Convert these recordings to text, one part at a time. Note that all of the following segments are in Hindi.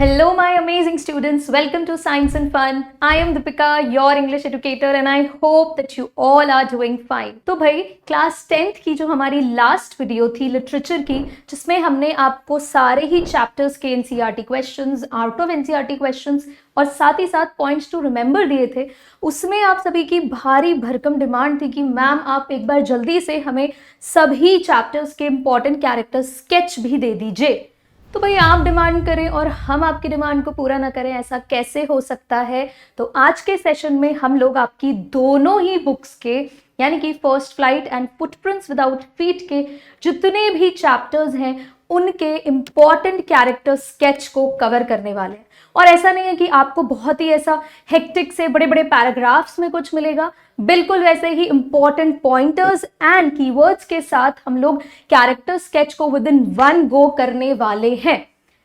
Hello, my amazing students. Welcome to Science and Fun. I am Deepika, your English educator, and I hope that you all are doing fine. तो भाई क्लास 10th की जो हमारी लास्ट वीडियो थी लिटरेचर की, जिसमें हमने आपको सारे ही चैप्टर्स के NCERT questions, out of NCERT questions और साथ ही साथ पॉइंट्स टू रिमेंबर दिए थे, उसमें आप सभी की भारी भरकम डिमांड थी कि मैम आप एक बार जल्दी से हमें सभी चैप्टर्स के इंपॉर्टेंट कैरेक्टर स्केच भी दे दीजिए। तो भाई आप डिमांड करें और हम आपकी डिमांड को पूरा ना करें, ऐसा कैसे हो सकता है। तो आज के सेशन में हम लोग आपकी दोनों ही बुक्स के यानी कि first flight and footprints without feet के जितने भी चैप्टर्स हैं उनके इंपॉर्टेंट कैरेक्टर स्केच को कवर करने वाले हैं। और ऐसा नहीं है कि आपको बहुत ही ऐसा हेक्टिक से बड़े बड़े पैराग्राफ्स में कुछ मिलेगा, बिल्कुल वैसे ही इंपॉर्टेंट पॉइंटर्स एंड कीवर्ड्स के साथ हम लोग कैरेक्टर स्केच को विद इन वन गो करने वाले हैं।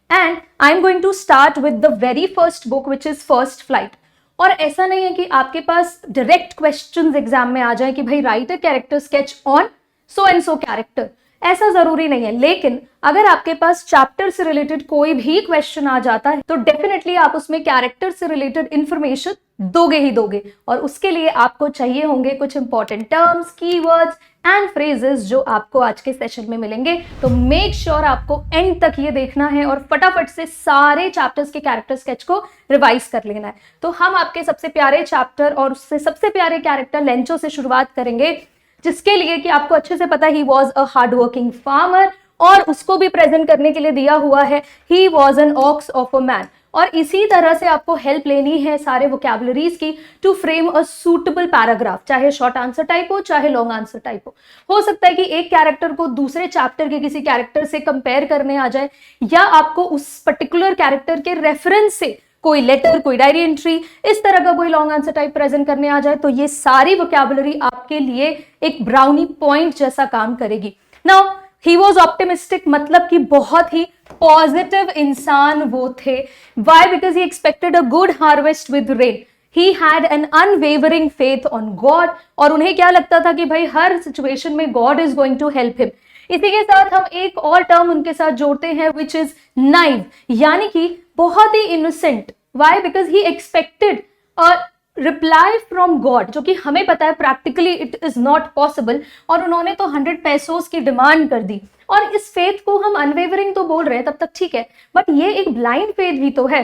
And I am going to start with the very first book which is first flight. और ऐसा नहीं है कि आपके पास डायरेक्ट क्वेश्चंस एग्जाम में आ जाए कि भाई right a character sketch on so and so character, ऐसा जरूरी नहीं है। लेकिन अगर आपके पास चैप्टर से रिलेटेड कोई भी क्वेश्चन आ जाता है तो डेफिनेटली आप उसमें कैरेक्टर से रिलेटेड इंफॉर्मेशन दोगे ही दोगे, और उसके लिए आपको चाहिए होंगे कुछ important terms, keywords and phrases जो आपको आज के सेशन में मिलेंगे। तो मेक श्योर आपको एंड तक ये देखना है और फटाफट से सारे चैप्टर्स के कैरेक्टर स्केच को रिवाइज कर लेना है। तो हम आपके सबसे प्यारे चैप्टर और उससे सबसे प्यारे कैरेक्टर लेंचो से शुरुआत करेंगे, जिसके लिए कि आपको अच्छे से पता ही was a hard working farmer, और उसको भी प्रेजेंट करने के लिए दिया हुआ है he was an ox of a man. और इसी तरह से आपको हेल्प लेनी है सारे वोकैबुलरीज की to frame a suitable paragraph, चाहे शॉर्ट आंसर टाइप हो चाहे लॉन्ग आंसर टाइप हो सकता है कि एक कैरेक्टर को दूसरे चैप्टर के किसी कैरेक्टर से कंपेयर करने आ जाए, या आपको उस पर्टिकुलर कैरेक्टर के रेफरेंस से कोई लेटर, कोई डायरी एंट्री, इस तरह का कोई लॉन्ग आंसर टाइप प्रेजेंट करने आ जाए, तो ये सारी वोकैबुलरी आपके लिए एक ब्राउनी पॉइंट जैसा काम करेगी। नाउ ही वॉज ऑप्टिमिस्टिक, मतलब कि बहुत ही पॉजिटिव इंसान वो थे। Why? Because he expected a good harvest with rain. He had an unwavering faith on God, और उन्हें क्या लगता था कि भाई हर सिचुएशन में God is going to help him. इसी के साथ हम एक और टर्म उनके साथ जोड़ते हैं विच इज नाइव, यानी कि बहुत ही innocent. Why? Because he expected a reply from God, जो कि हमें पता है practically it is not possible, और उन्होंने तो 100 पैसों की डिमांड कर दी। और इस फेथ को हम अनवेवरिंग तो बोल रहे हैं तब तक ठीक है, बट ये एक ब्लाइंड फेथ भी तो है,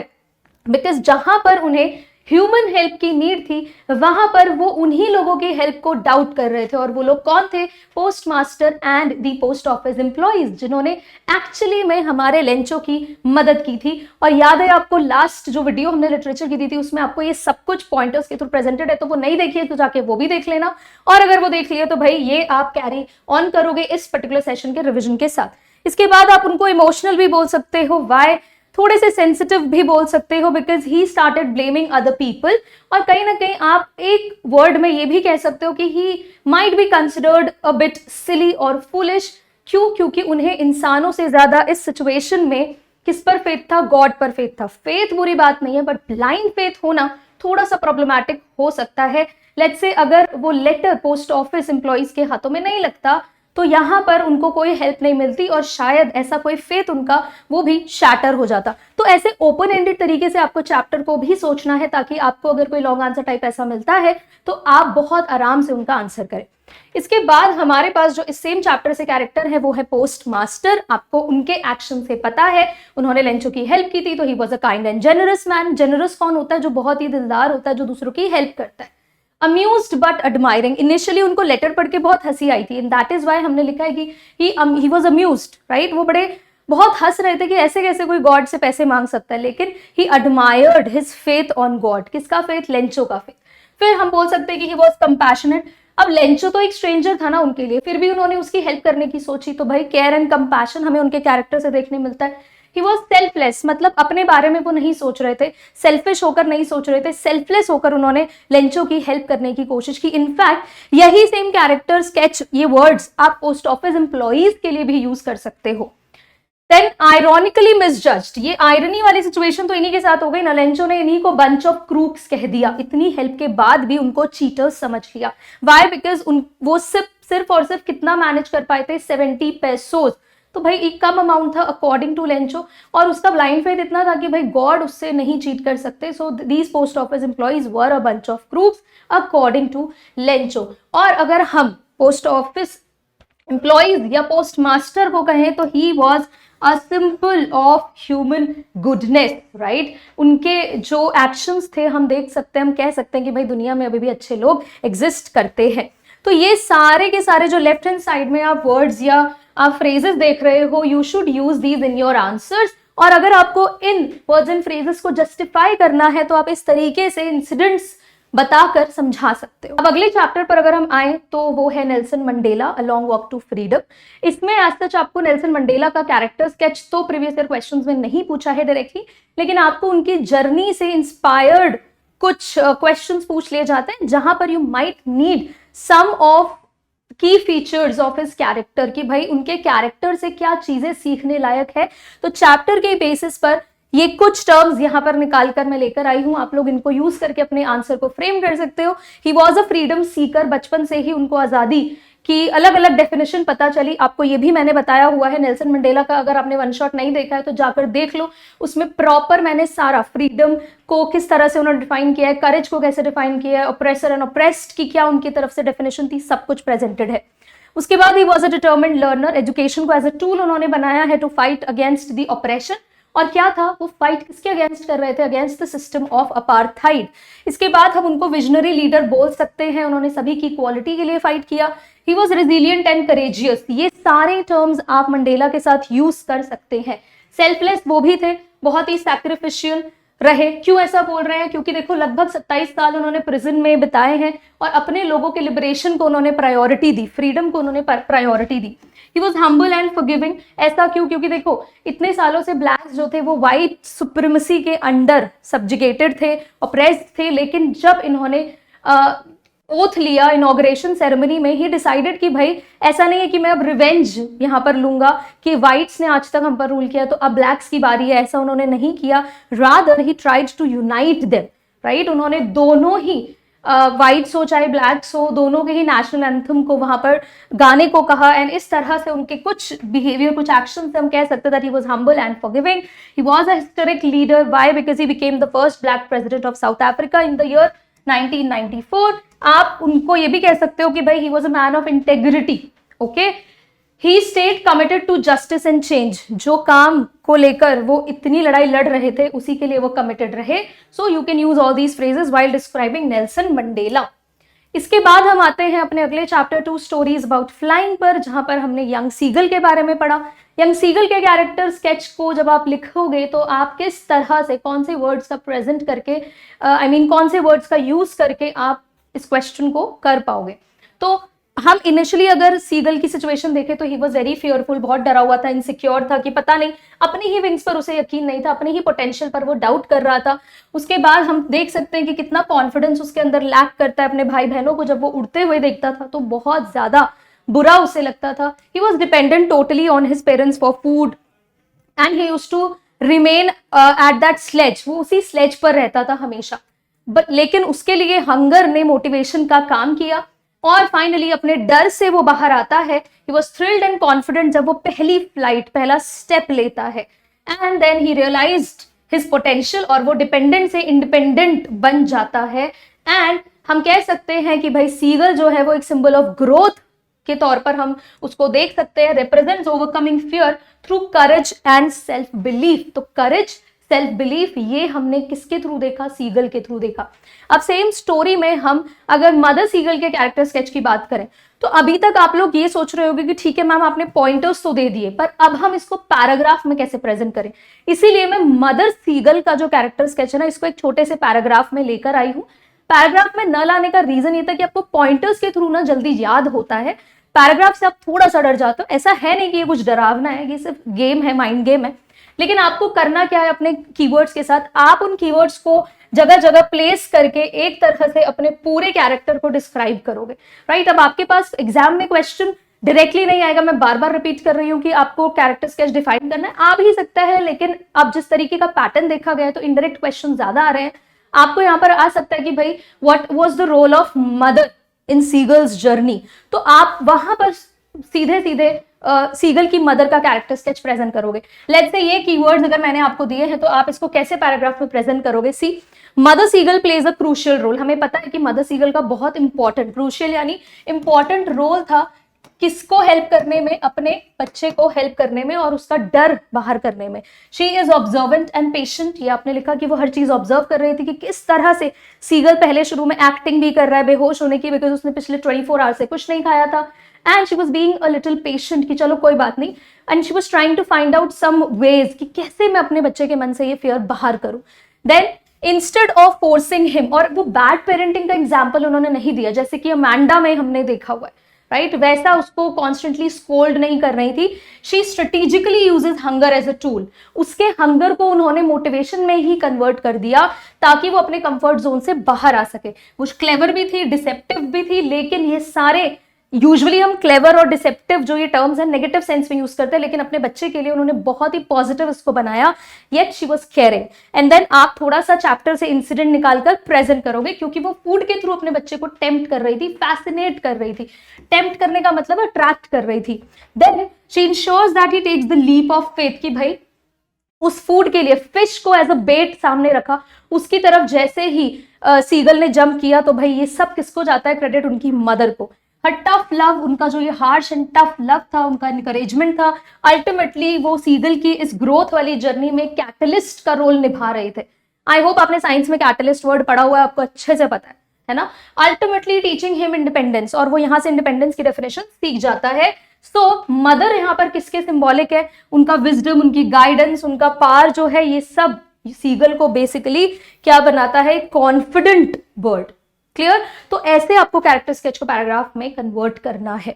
बिकॉज जहां पर उन्हें ह्यूमन हेल्प की नीड थी वहां पर वो उन्हीं लोगों की हेल्प को डाउट कर रहे थे। और वो लोग कौन थे? Post master and the post office employees, जिन्होंने एक्चुअली में हमारे लेंचो की मदद की थी। और याद है आपको लास्ट जो वीडियो हमने लिटरेचर की दी थी उसमें आपको ये सब कुछ पॉइंटर्स के थ्रू प्रेजेंटेड है, तो वो नहीं देखिए तो जाके वो भी देख लेना, और अगर वो देख लिए तो भाई ये आप कैरी ऑन करोगे इस पर्टिकुलर सेशन के रिविजन के साथ। इसके बाद आप उनको इमोशनल भी बोल सकते हो, वाई थोड़े से सेंसिटिव भी बोल सकते हो, because he started blaming other people. और कहीं ना कहीं आप एक वर्ड में ये भी कह सकते हो कि he might be considered a bit silly और फुलिश। क्यों? क्योंकि उन्हें इंसानों से ज्यादा इस सिचुएशन में किस पर फेथ था? गॉड पर फेथ था। फेथ बुरी बात नहीं है, बट ब्लाइंड फेथ होना थोड़ा सा प्रॉब्लमैटिक हो सकता है। लेट्स से अगर वो लेटर पोस्ट ऑफिस एम्प्लॉइज के हाथों में नहीं लगता तो यहां पर उनको कोई हेल्प नहीं मिलती, और शायद ऐसा कोई फेथ उनका वो भी शैटर हो जाता। तो ऐसे ओपन एंडेड तरीके से आपको चैप्टर को भी सोचना है, ताकि आपको अगर कोई लॉन्ग आंसर टाइप ऐसा मिलता है तो आप बहुत आराम से उनका आंसर करें। इसके बाद हमारे पास जो इस सेम चैप्टर से कैरेक्टर है वो है पोस्ट मास्टर। आपको उनके एक्शन से पता है उन्होंने लेंचो की हेल्प की थी, तो he was a kind and generous man. Generous कौन होता है? जो बहुत ही दिलदार होता है, जो दूसरों की हेल्प करता है। अम्यूज्ड बट एडमायरिंग, इनिशियली उनको लेटर पढ़ के बहुत हंसी आई थी, एंड दैट इज वाई हमने लिखा है कि ही वाज अम्यूज्ड, राइट? वो बहुत हंस रहे थे कि ऐसे कैसे कोई गॉड से पैसे मांग सकता है, लेकिन he admired his faith on God. किसका फेथ? लेंचो का फेथ। फिर हम बोल सकते हैं कि ही वॉज कंपैशनेट। अब लेंचो तो एक स्ट्रेंजर था ना उनके लिए, फिर भी उन्होंने उसकी हेल्प करने की सोची, तो भाई केयर एंड कंपैशन हमें उनके कैरेक्टर से देखने मिलता है। ही वॉज सेल्फलेस, मतलब अपने बारे में वो नहीं सोच रहे थे, सेल्फिश होकर नहीं सोच रहे थे, सेल्फलेस होकर उन्होंने लेंचो की हेल्प करने की कोशिश की। इनफैक्ट यही सेम कैरेक्टर स्केच, ये वर्ड्स आप पोस्ट ऑफिस एम्प्लॉइज के लिए भी यूज कर सकते हो। देन आयरॉनिकली मिसजज्ड, ये आयरनी वाली सिचुएशन तो इन्हीं के साथ हो गई ना। लेंचो ने इन्हीं को बंच ऑफ क्रूक्स कह दिया, इतनी हेल्प के बाद भी उनको चीटर्स समझ लिया। वाई? बिकॉज वो सिर्फ और सिर्फ कितना मैनेज कर पाए थे? 70 पैसों। तो भाई एक कम अमाउंट था अकॉर्डिंग टू लेंचो, और उसका ब्लाइंड फेथ इतना था कि भाई गॉड उससे नहीं चीट कर सकते. So these post office employees were a bunch of crooks according to Lencho. और अगर हम पोस्ट ऑफिस एम्प्लॉइज या पोस्ट मास्टर को कहें तो he was a simple of human goodness, right. उनके जो एक्शंस थे हम देख सकते हैं, हम कह सकते हैं कि भाई दुनिया में अभी भी अच्छे लोग एग्जिस्ट करते हैं. तो ये सारे के सारे जो लेफ्ट हैंड साइड में आप वर्ड्स या आप फ्रेजेस देख रहे हो, you should use these in your answers. और अगर आपको इन वर्ड्स एंड फ्रेजेस को जस्टिफाई करना है तो आप इस तरीके से इंसिडेंट्स बताकर समझा सकते हो. अब अगले चैप्टर पर अगर हम आए तो वो है Nelson Mandela a long walk to freedom. इसमें एज सच आपको नेल्सन मंडेला का कैरेक्टर स्केच तो प्रीवियस ईयर क्वेश्चंस में नहीं पूछा है डायरेक्टली, लेकिन आपको उनकी जर्नी से इंस्पायर्ड कुछ क्वेश्चंस पूछ लिए जाते हैं जहां पर you might need some of key features of his character, कि भाई उनके कैरेक्टर से क्या चीजें सीखने लायक है. तो चैप्टर के बेसिस पर ये कुछ टर्म्स यहां पर निकाल कर मैं लेकर आई हूं, आप लोग इनको यूज करके अपने आंसर को फ्रेम कर सकते हो. ही वॉज अ फ्रीडम सीकर, बचपन से ही उनको आजादी की अलग अलग डेफिनेशन पता चली. आपको ये भी मैंने बताया हुआ है नेल्सन मंडेला का, अगर आपने वन शॉट नहीं देखा है तो जाकर देख लो. उसमें प्रॉपर मैंने सारा फ्रीडम को किस तरह से उन्होंने डिफाइन किया है, करेज को कैसे डिफाइन किया है, ऑप्रेसर एंड ऑप्रेस्ड की क्या उनकी तरफ से डेफिनेशन थी, सब कुछ प्रेजेंटेड है. उसके बाद he was a determined learner, education को एज अ टूल उन्होंने बनाया है to fight against the oppression. और क्या था वो फाइट किसके अगेंस्ट कर रहे थे, against the system of apartheid. इसके बाद हम उनको विजनरी लीडर बोल सकते हैं, उन्होंने सभी की इक्वालिटी के लिए फाइट किया. He was resilient and courageous, ये सारे टर्म्स आप मंडेला के साथ यूज कर सकते हैं. सेल्फलेस वो भी थे, बहुत ही सैक्रिफिशियल रहे. क्यों ऐसा बोल रहे हैं, क्योंकि देखो लगभग 27 साल उन्होंने प्रिजन में बिताए हैं और अपने लोगों के लिबरेशन को उन्होंने प्रायोरिटी दी, फ्रीडम को उन्होंने priority the. He was humble and forgiving. ऐसा क्यों, क्योंकि देखो इतने सालों से ब्लैक्स जो थे वो व्हाइट सुप्रीमेसी के अंडर सब्जुगेटेड थे, ऑप्रेस्ड थे. लेकिन जब इन्होंने ओथ लिया इनॉग्रेशन सेरेमनी में, ही डिसाइडेड कि भाई ऐसा नहीं है कि मैं अब रिवेंज यहाँ पर लूंगा कि व्हाइट्स ने आज तक हम पर रूल किया तो अब ब्लैक्स की बारी है. ऐसा उन्होंने नहीं किया, rather he tried to unite them, right. उन्होंने दोनों ही व्हाइट्स हो चाहे ब्लैक्स हो, दोनों के ही नेशनल एंथम को वहां पर गाने को कहा. एंड इस तरह से उनके कुछ बिहेवियर, कुछ एक्शन से हम कह सकते that he was humble and forgiving. He was a historic leader. Why, because he became the first black president of south Africa in the year 1994. आप उनको ये भी कह सकते हो कि भाई he was a man of integrity. Okay, he stayed committed to justice and change. जो काम को लेकर वो इतनी लड़ाई लड़ रहे थे उसी के लिए वो कमिटेड रहे. So you can use all these phrases while describing Nelson Mandela. इसके बाद हम आते हैं अपने अगले चैप्टर 2 स्टोरीज अबाउट फ्लाइंग पर, जहां पर हमने यंग सीगल के बारे में पढ़ा. यंग सीगल के कैरेक्टर स्केच को जब आप लिखोगे तो आप किस तरह से, कौन से वर्ड्स का प्रेजेंट करके, कौन से वर्ड्स का यूज करके आप इस क्वेश्चन को कर पाओगे. तो हम इनिशियली अगर सीगल की सिचुएशन देखें तो ही वॉज वेरी फियरफुल, बहुत डरा हुआ था, इनसिक्योर था कि पता नहीं, अपनी ही विंग्स पर उसे यकीन नहीं था, अपने ही पोटेंशियल पर वो डाउट कर रहा था. उसके बाद हम देख सकते हैं कि कितना कॉन्फिडेंस उसके अंदर लैक करता है अपने भाई बहनों को जब वो उड़ते हुए देखता था तो बहुत ज्यादा बुरा उसे लगता था. He was dependent totally on his parents for food and he used to remain at that स्लेज. वो उसी स्लेज पर रहता था हमेशा. बट लेकिन उसके लिए हंगर ने मोटिवेशन का काम किया और फाइनली अपने डर से वो बाहर आता है. He was thrilled and confident जब वो पहली फ्लाइट, पहला स्टेप लेता है. And then he realised his potential और वो डिपेंडेंट से इंडिपेंडेंट बन जाता है. एंड हम कह सकते हैं कि भाई सीगल जो है वो एक सिंबल ऑफ ग्रोथ के तौर पर हम उसको देख सकते हैं. Represents overcoming fear through courage and self belief. तो करेज, सेल्फ बिलीफ, ये हमने किसके थ्रू देखा, सीगल के थ्रू देखा. अब सेम स्टोरी में हम अगर मदर सीगल के कैरेक्टर स्केच की बात करें तो अभी तक आप लोग ये सोच रहे होंगे कि ठीक है मैम आपने पॉइंटर्स तो दे दिए, पर अब हम इसको पैराग्राफ में कैसे प्रेजेंट करें. इसीलिए मैं मदर सीगल का जो कैरेक्टर स्केच है ना, इसको एक छोटे से पैराग्राफ में लेकर आई हूं. पैराग्राफ में न लाने का रीजन ये था कि आपको पॉइंटर्स के थ्रू ना जल्दी याद होता है, पैराग्राफ से आप थोड़ा सा डर जाते हो. ऐसा है नहीं कि ये कुछ डरावना है, ये सिर्फ गेम है, माइंड गेम है. लेकिन आपको करना क्या है, अपने कीवर्ड्स के साथ आप उन कीवर्ड्स को जगह जगह प्लेस करके एक तरह से अपने पूरे कैरेक्टर को डिस्क्राइब करोगे. राइट, अब आपके पास एग्जाम में क्वेश्चन डायरेक्टली नहीं आएगा. मैं बार बार रिपीट कर रही हूँ कि आपको कैरेक्टर स्केच डिफाइन करना है, आ भी सकता है, लेकिन अब जिस तरीके का पैटर्न देखा गया है तो इनडायरेक्ट क्वेश्चन ज्यादा आ रहे हैं. आपको यहाँ पर आ सकता है कि भाई what was the role of mother in seagull's journey. तो आप वहां पर सीधे सीधे सीगल की मदर का कैरेक्टर स्केच प्रेजेंट करोगे? लेट्स से ये कीवर्ड्स अगर मैंने आपको दिए हैं तो आप इसको कैसे पैराग्राफ में प्रेजेंट करोगे? See, mother seagull plays a crucial role. हमें पता है कि मदर सीगल का बहुत इंपॉर्टेंट, क्रूशियल यानी इंपॉर्टेंट रोल था किसको हेल्प करने में, अपने बच्चे को हेल्प करने में और उसका डर बाहर करने में। She is observant and patient. ये आपने लिखा कि वो हर चीज ऑब्जर्व कर रही थी कि किस तरह से सीगल पहले शुरू में एक्टिंग भी कर रहा है बेहोश होने की, बिकॉज उसने पिछले 24 आवर्स से कुछ नहीं खाया था। And she was being a little patient कि चलो कोई बात नहीं, and she was trying to find out some ways कि कैसे मैं अपने बच्चे के मन से ये फियर बाहर करूं। Then instead of forcing him, और वो बैड पेरेंटिंग का एग्जाम्पल उन्होंने नहीं दिया जैसे कि अमांडा में हमने देखा हुआ है, राइट? वैसा उसको कॉन्स्टेंटली स्कोल्ड नहीं कर रही थी। She strategically uses hunger as a tool. उसके हंगर को उन्होंने मोटिवेशन में ही कन्वर्ट कर दिया ताकि वो अपने कंफर्ट जोन से बाहर आ सके। वो क्लेवर भी थी, डिसेप्टिव भी थी, लेकिन ये सारे, यूजुअली हम क्लेवर और डिसेप्टिव जो ये टर्म्स हैं नेगेटिव सेंस में यूज करते हैं, लेकिन अपने बच्चे के लिए उन्होंने बहुत ही पॉजिटिव इसको बनाया। Yet she was caring. And then आप थोड़ा सा चैप्टर से इंसिडेंट निकालकर प्रेजेंट करोगे, क्योंकि वो फूड के थ्रू अपने बच्चे को टेम्प्ट कर रही थी, फैसिनेट कर रही थी। टेम्प्ट करने का मतलब अट्रैक्ट कर रही थी। Then she ensures that he takes the leap of faith कि भाई उस फूड के लिए फिश को एज अ बेट सामने रखा, उसकी तरफ जैसे ही सीगल ने जंप किया तो भाई ये सब किसको जाता है? क्रेडिट उनकी मदर को। हर टफ लव, उनका जो ये हार्श एंड टफ लव था, उनका इनकरेजमेंट था, अल्टीमेटली वो सीगल की इस ग्रोथ वाली जर्नी में कैटलिस्ट का रोल निभा रहे थे। आई होप आपने साइंस में कैटलिस्ट वर्ड पढ़ा हुआ है, आपको अच्छे से पता है ना? अल्टीमेटली टीचिंग हिम इंडिपेंडेंस, और वो यहां से इंडिपेंडेंस की डेफिनेशन सीख जाता है। सो मदर यहाँ पर किसके सिंबॉलिक है? उनका विजडम, उनकी गाइडेंस, उनका पार जो है, ये सब सीगल को बेसिकली क्या बनाता है? Confident bird. क्लियर? तो ऐसे आपको कैरेक्टर स्केच को पैराग्राफ में कन्वर्ट करना है।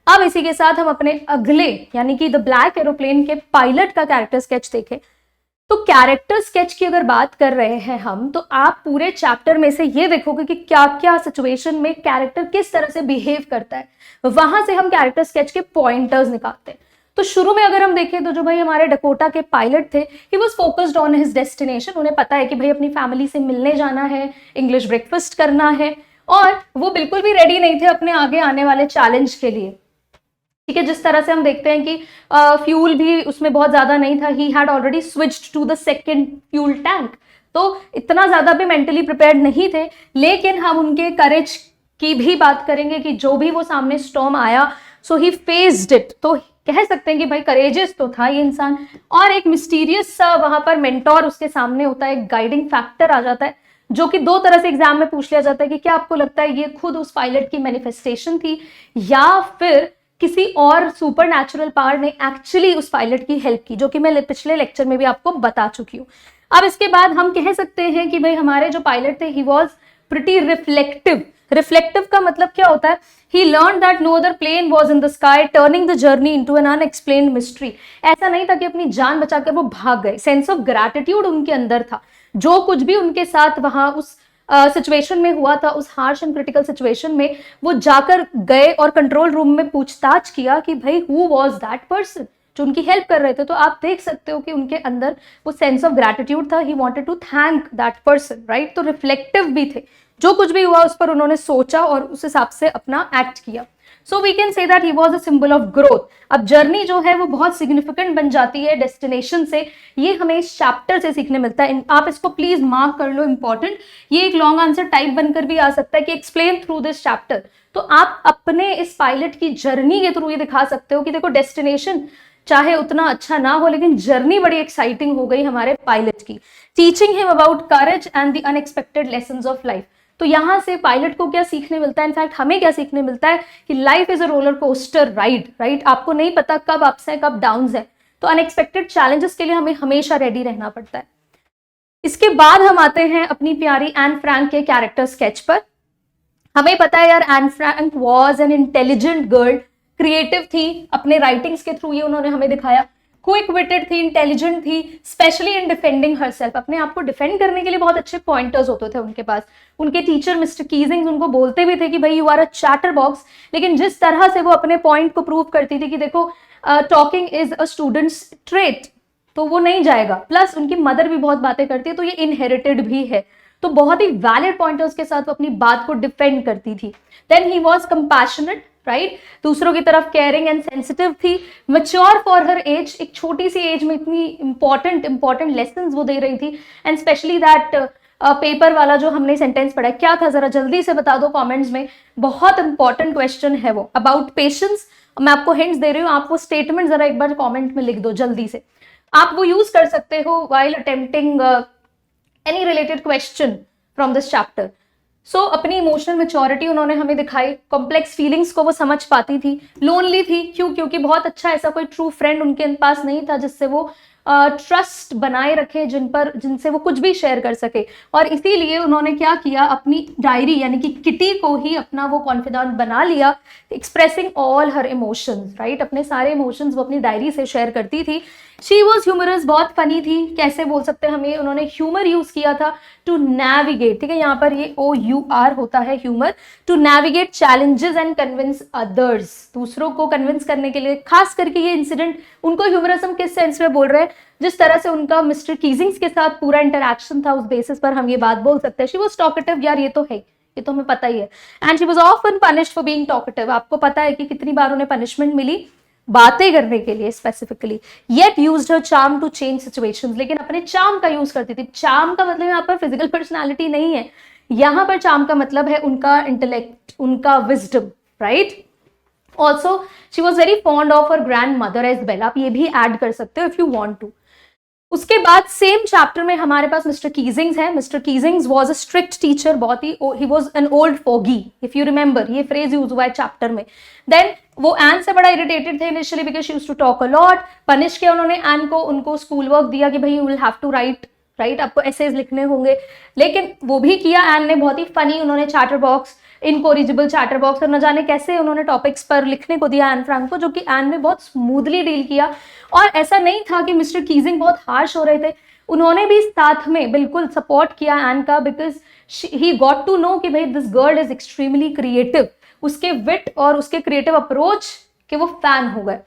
अब इसी के साथ हम अपने अगले यानी कि द ब्लैक एरोप्लेन के पायलट का कैरेक्टर स्केच देखें। तो कैरेक्टर स्केच की अगर बात कर रहे हैं हम, तो आप पूरे चैप्टर में से ये देखोगे कि क्या क्या सिचुएशन में कैरेक्टर किस तरह से बिहेव करता है, वहां से हम कैरेक्टर स्केच के पॉइंटर्स निकालते हैं। तो शुरू में अगर हम देखें तो जो भाई हमारे डकोटा के पायलट थे, he was focused on his destination. उन्हें पता है कि भाई अपनी फैमिली से मिलने जाना है, इंग्लिश ब्रेकफास्ट करना है, और वो बिल्कुल भी रेडी नहीं थे अपने आगे आने वाले चैलेंज के लिए। ठीक है, जिस तरह से हम देखते हैं कि फ्यूल भी उसमें बहुत ज्यादा नहीं था। He had already switched to the second fuel tank, तो इतना ज्यादा भी मेंटली प्रिपेयर्ड नहीं थे। लेकिन हम उनके करेज की भी बात करेंगे कि जो भी वो सामने स्टॉर्म आया, सो ही फेस्ड इट। तो कह सकते हैं कि भाई करेजियस तो था ये इंसान, और एक मिस्टीरियस सा वहां पर मेंटोर उसके सामने होता है, एक गाइडिंग फैक्टर आ जाता है, जो कि दो तरह से एग्जाम में पूछ लिया जाता है कि क्या आपको लगता है ये खुद उस पायलट की मैनिफेस्टेशन थी, या फिर किसी और सुपर नेचुरल पावर ने एक्चुअली उस पायलट की हेल्प की, जो कि मैं पिछले लेक्चर में भी आपको बता चुकी हूँ। अब इसके बाद हम कह सकते हैं कि भाई हमारे जो पायलट थे, he was pretty reflective. Reflective का मतलब क्या होता है? He learned that no other plane was in the sky, turning the journey into an unexplained mystery. ऐसा नहीं था कि अपनी जान बचाकर वो भाग गए। सेंस ऑफ ग्रैटिट्यूड उनके अंदर था। जो कुछ भी उनके साथ वहां उस सिचुएशन में हुआ था, उस हार्श एंड क्रिटिकल सिचुएशन में, वो जाकर गए और कंट्रोल रूम में पूछताछ किया कि भाई हु वॉज दैट पर्सन जो उनकी हेल्प कर रहे थे। तो आप देख सकते हो कि उनके अंदर वो सेंस ऑफ ग्रैटिट्यूड था। He wanted to thank that person, right? तो रिफ्लेक्टिव भी थे, जो कुछ भी हुआ उस पर उन्होंने सोचा और उस हिसाब से अपना एक्ट किया। So we can say that he was a symbol of growth. अब जर्नी जो है वो बहुत सिग्निफिकेंट बन जाती है डेस्टिनेशन से। ये हमें इस चैप्टर से सीखने मिलता है। आप इसको प्लीज मार्क कर लो, इंपॉर्टेंट। ये एक लॉन्ग आंसर टाइप बनकर भी आ सकता है कि एक्सप्लेन थ्रू दिस चैप्टर। तो आप अपने इस पायलट की जर्नी के थ्रू ये दिखा सकते हो कि देखो डेस्टिनेशन चाहे उतना अच्छा ना हो, लेकिन जर्नी बड़ी एक्साइटिंग हो गई हमारे पायलट की। Teaching him about courage and the unexpected lessons of life. तो यहां से पायलट को क्या सीखने मिलता है? इनफैक्ट हमें क्या सीखने मिलता है कि life is a roller coaster ride, right? आपको नहीं पता कब अप्स है कब डाउन्स है, तो अनएक्सपेक्टेड चैलेंजेस के लिए हमें हमेशा रेडी रहना पड़ता है। इसके बाद हम आते हैं अपनी प्यारी एन फ्रैंक के कैरेक्टर स्केच पर। हमें पता है यार, Anne Frank was an intelligent girl, creative थी, अपने राइटिंग्स के थ्रू ये उन्होंने हमें दिखाया। क्विक विटेड थी, इंटेलिजेंट थी, स्पेशली इन डिफेंडिंग हरसेल्फ। अपने आप को डिफेंड करने के लिए बहुत अच्छे पॉइंटर्स होते थे उनके पास। उनके टीचर मिस्टर कीजिंग उनको बोलते भी थे कि भाई you are a chatterbox, लेकिन जिस तरह से वो अपने पॉइंट को प्रूव करती थी कि देखो talking is a students trait, तो वो नहीं जाएगा। प्लस उनकी मदर भी बहुत बातें करती है, तो ये इनहेरिटेड भी है। तो बहुत ही वैलिड पॉइंटर्स के साथ वो अपनी बात को डिफेंड करती थी। Then he was compassionate, right, दूसरों की तरफ केयरिंग एंड सेंसिटिव थी, मैच्योर फॉर हर एज, एक छोटी सी एज में इतनी इंपॉर्टेंट लेसन्स वो दे रही थी, एंड स्पेशली दैट पेपर वाला जो हमने सेंटेंस पढ़ा क्या था, जरा जल्दी से बता दो कमेंट्स में, बहुत इंपॉर्टेंट क्वेश्चन है वो, अबाउट पेशेंस। मैं आपको हिंट्स दे रही हूँ, आप वो स्टेटमेंट जरा एक बार कमेंट में लिख दो जल्दी से, आप वो यूज कर सकते हो while attempting any related question from this chapter. So अपनी इमोशनल मैच्योरिटी उन्होंने हमें दिखाई, कॉम्प्लेक्स फीलिंग्स को वो समझ पाती थी, लोनली थी, क्यों, क्योंकि बहुत अच्छा ऐसा कोई ट्रू फ्रेंड उनके पास नहीं था जिससे वो ट्रस्ट बनाए रखे, जिनसे वो कुछ भी शेयर कर सके, और इसीलिए उन्होंने क्या किया, अपनी डायरी यानी कि किटी को ही अपना वो कॉन्फिडेंट बना लिया, एक्सप्रेसिंग ऑल हर इमोशंस, राइट, अपने सारे इमोशंस वो अपनी डायरी से शेयर करती थी। शी वॉज ह्यूमरस, बहुत फनी थी, कैसे बोल सकते हैं हम ये, उन्होंने ह्यूमर यूज किया था टू नेविगेट, ठीक है, यहाँ पर ये OUR होता है humour, to navigate challenges and convince others, दूसरों को कन्विंस करने के लिए। खास करके ये इंसिडेंट उनको ह्यूमरस हम किस सेंस में बोल रहे हैं, जिस तरह से उनका मिस्टर कीजिंग्स के साथ पूरा इंटरैक्शन था, उस बेसिस पर हम ये बात बोल सकते हैं। शी वॉज टॉकेटिव, यार ये तो है, ये तो हमें पता ही है, and she was often punished for being talkative, आपको पता है कि कितनी बार उन्हें पनिशमेंट मिली बातें करने के लिए specifically, yet used her charm to change situations, लेकिन अपने चार्म का यूज करती थी। चार्म का मतलब यहाँ पर फिजिकल पर्सनालिटी नहीं है, यहाँ पर चार्म का मतलब है उनका इंटेलेक्ट, उनका wisdom, right. Also she was very fond of her grand mother as well, आप ये भी ऐड कर सकते हो इफ यू वॉन्ट टू। उसके बाद सेम चैप्टर में हमारे पास मिस्टर कीजिंग्स है। Mister Keesings was a strict teacher, बहुत ही was an old fogey, if you remember, ये फ्रेज यूज हुआ है चैप्टर में। देन वो एन से बड़ा इरिटेटेड थे initially because she used to talk a lot. Punish किया उन्होंने एन को, उनको स्कूल वर्क दिया कि भाई you will have to write, आपको एसेज लिखने होंगे, लेकिन वो भी किया एन ने, बहुत ही फनी उन्होंने chatterbox, incorrigible chatterbox, और न जाने कैसे उन्होंने टॉपिक्स पर लिखने को दिया एन फ्रैंक को, जो कि एन ने बहुत स्मूथली डील किया। और ऐसा नहीं था कि मिस्टर कीजिंग बहुत हार्श हो रहे थे, उन्होंने भी साथ में बिल्कुल सपोर्ट किया एन का, because he got to know कि भाई this girl is extremely creative, उसके विट और उसके क्रिएटिव अप्रोच के वो फैन हो गए।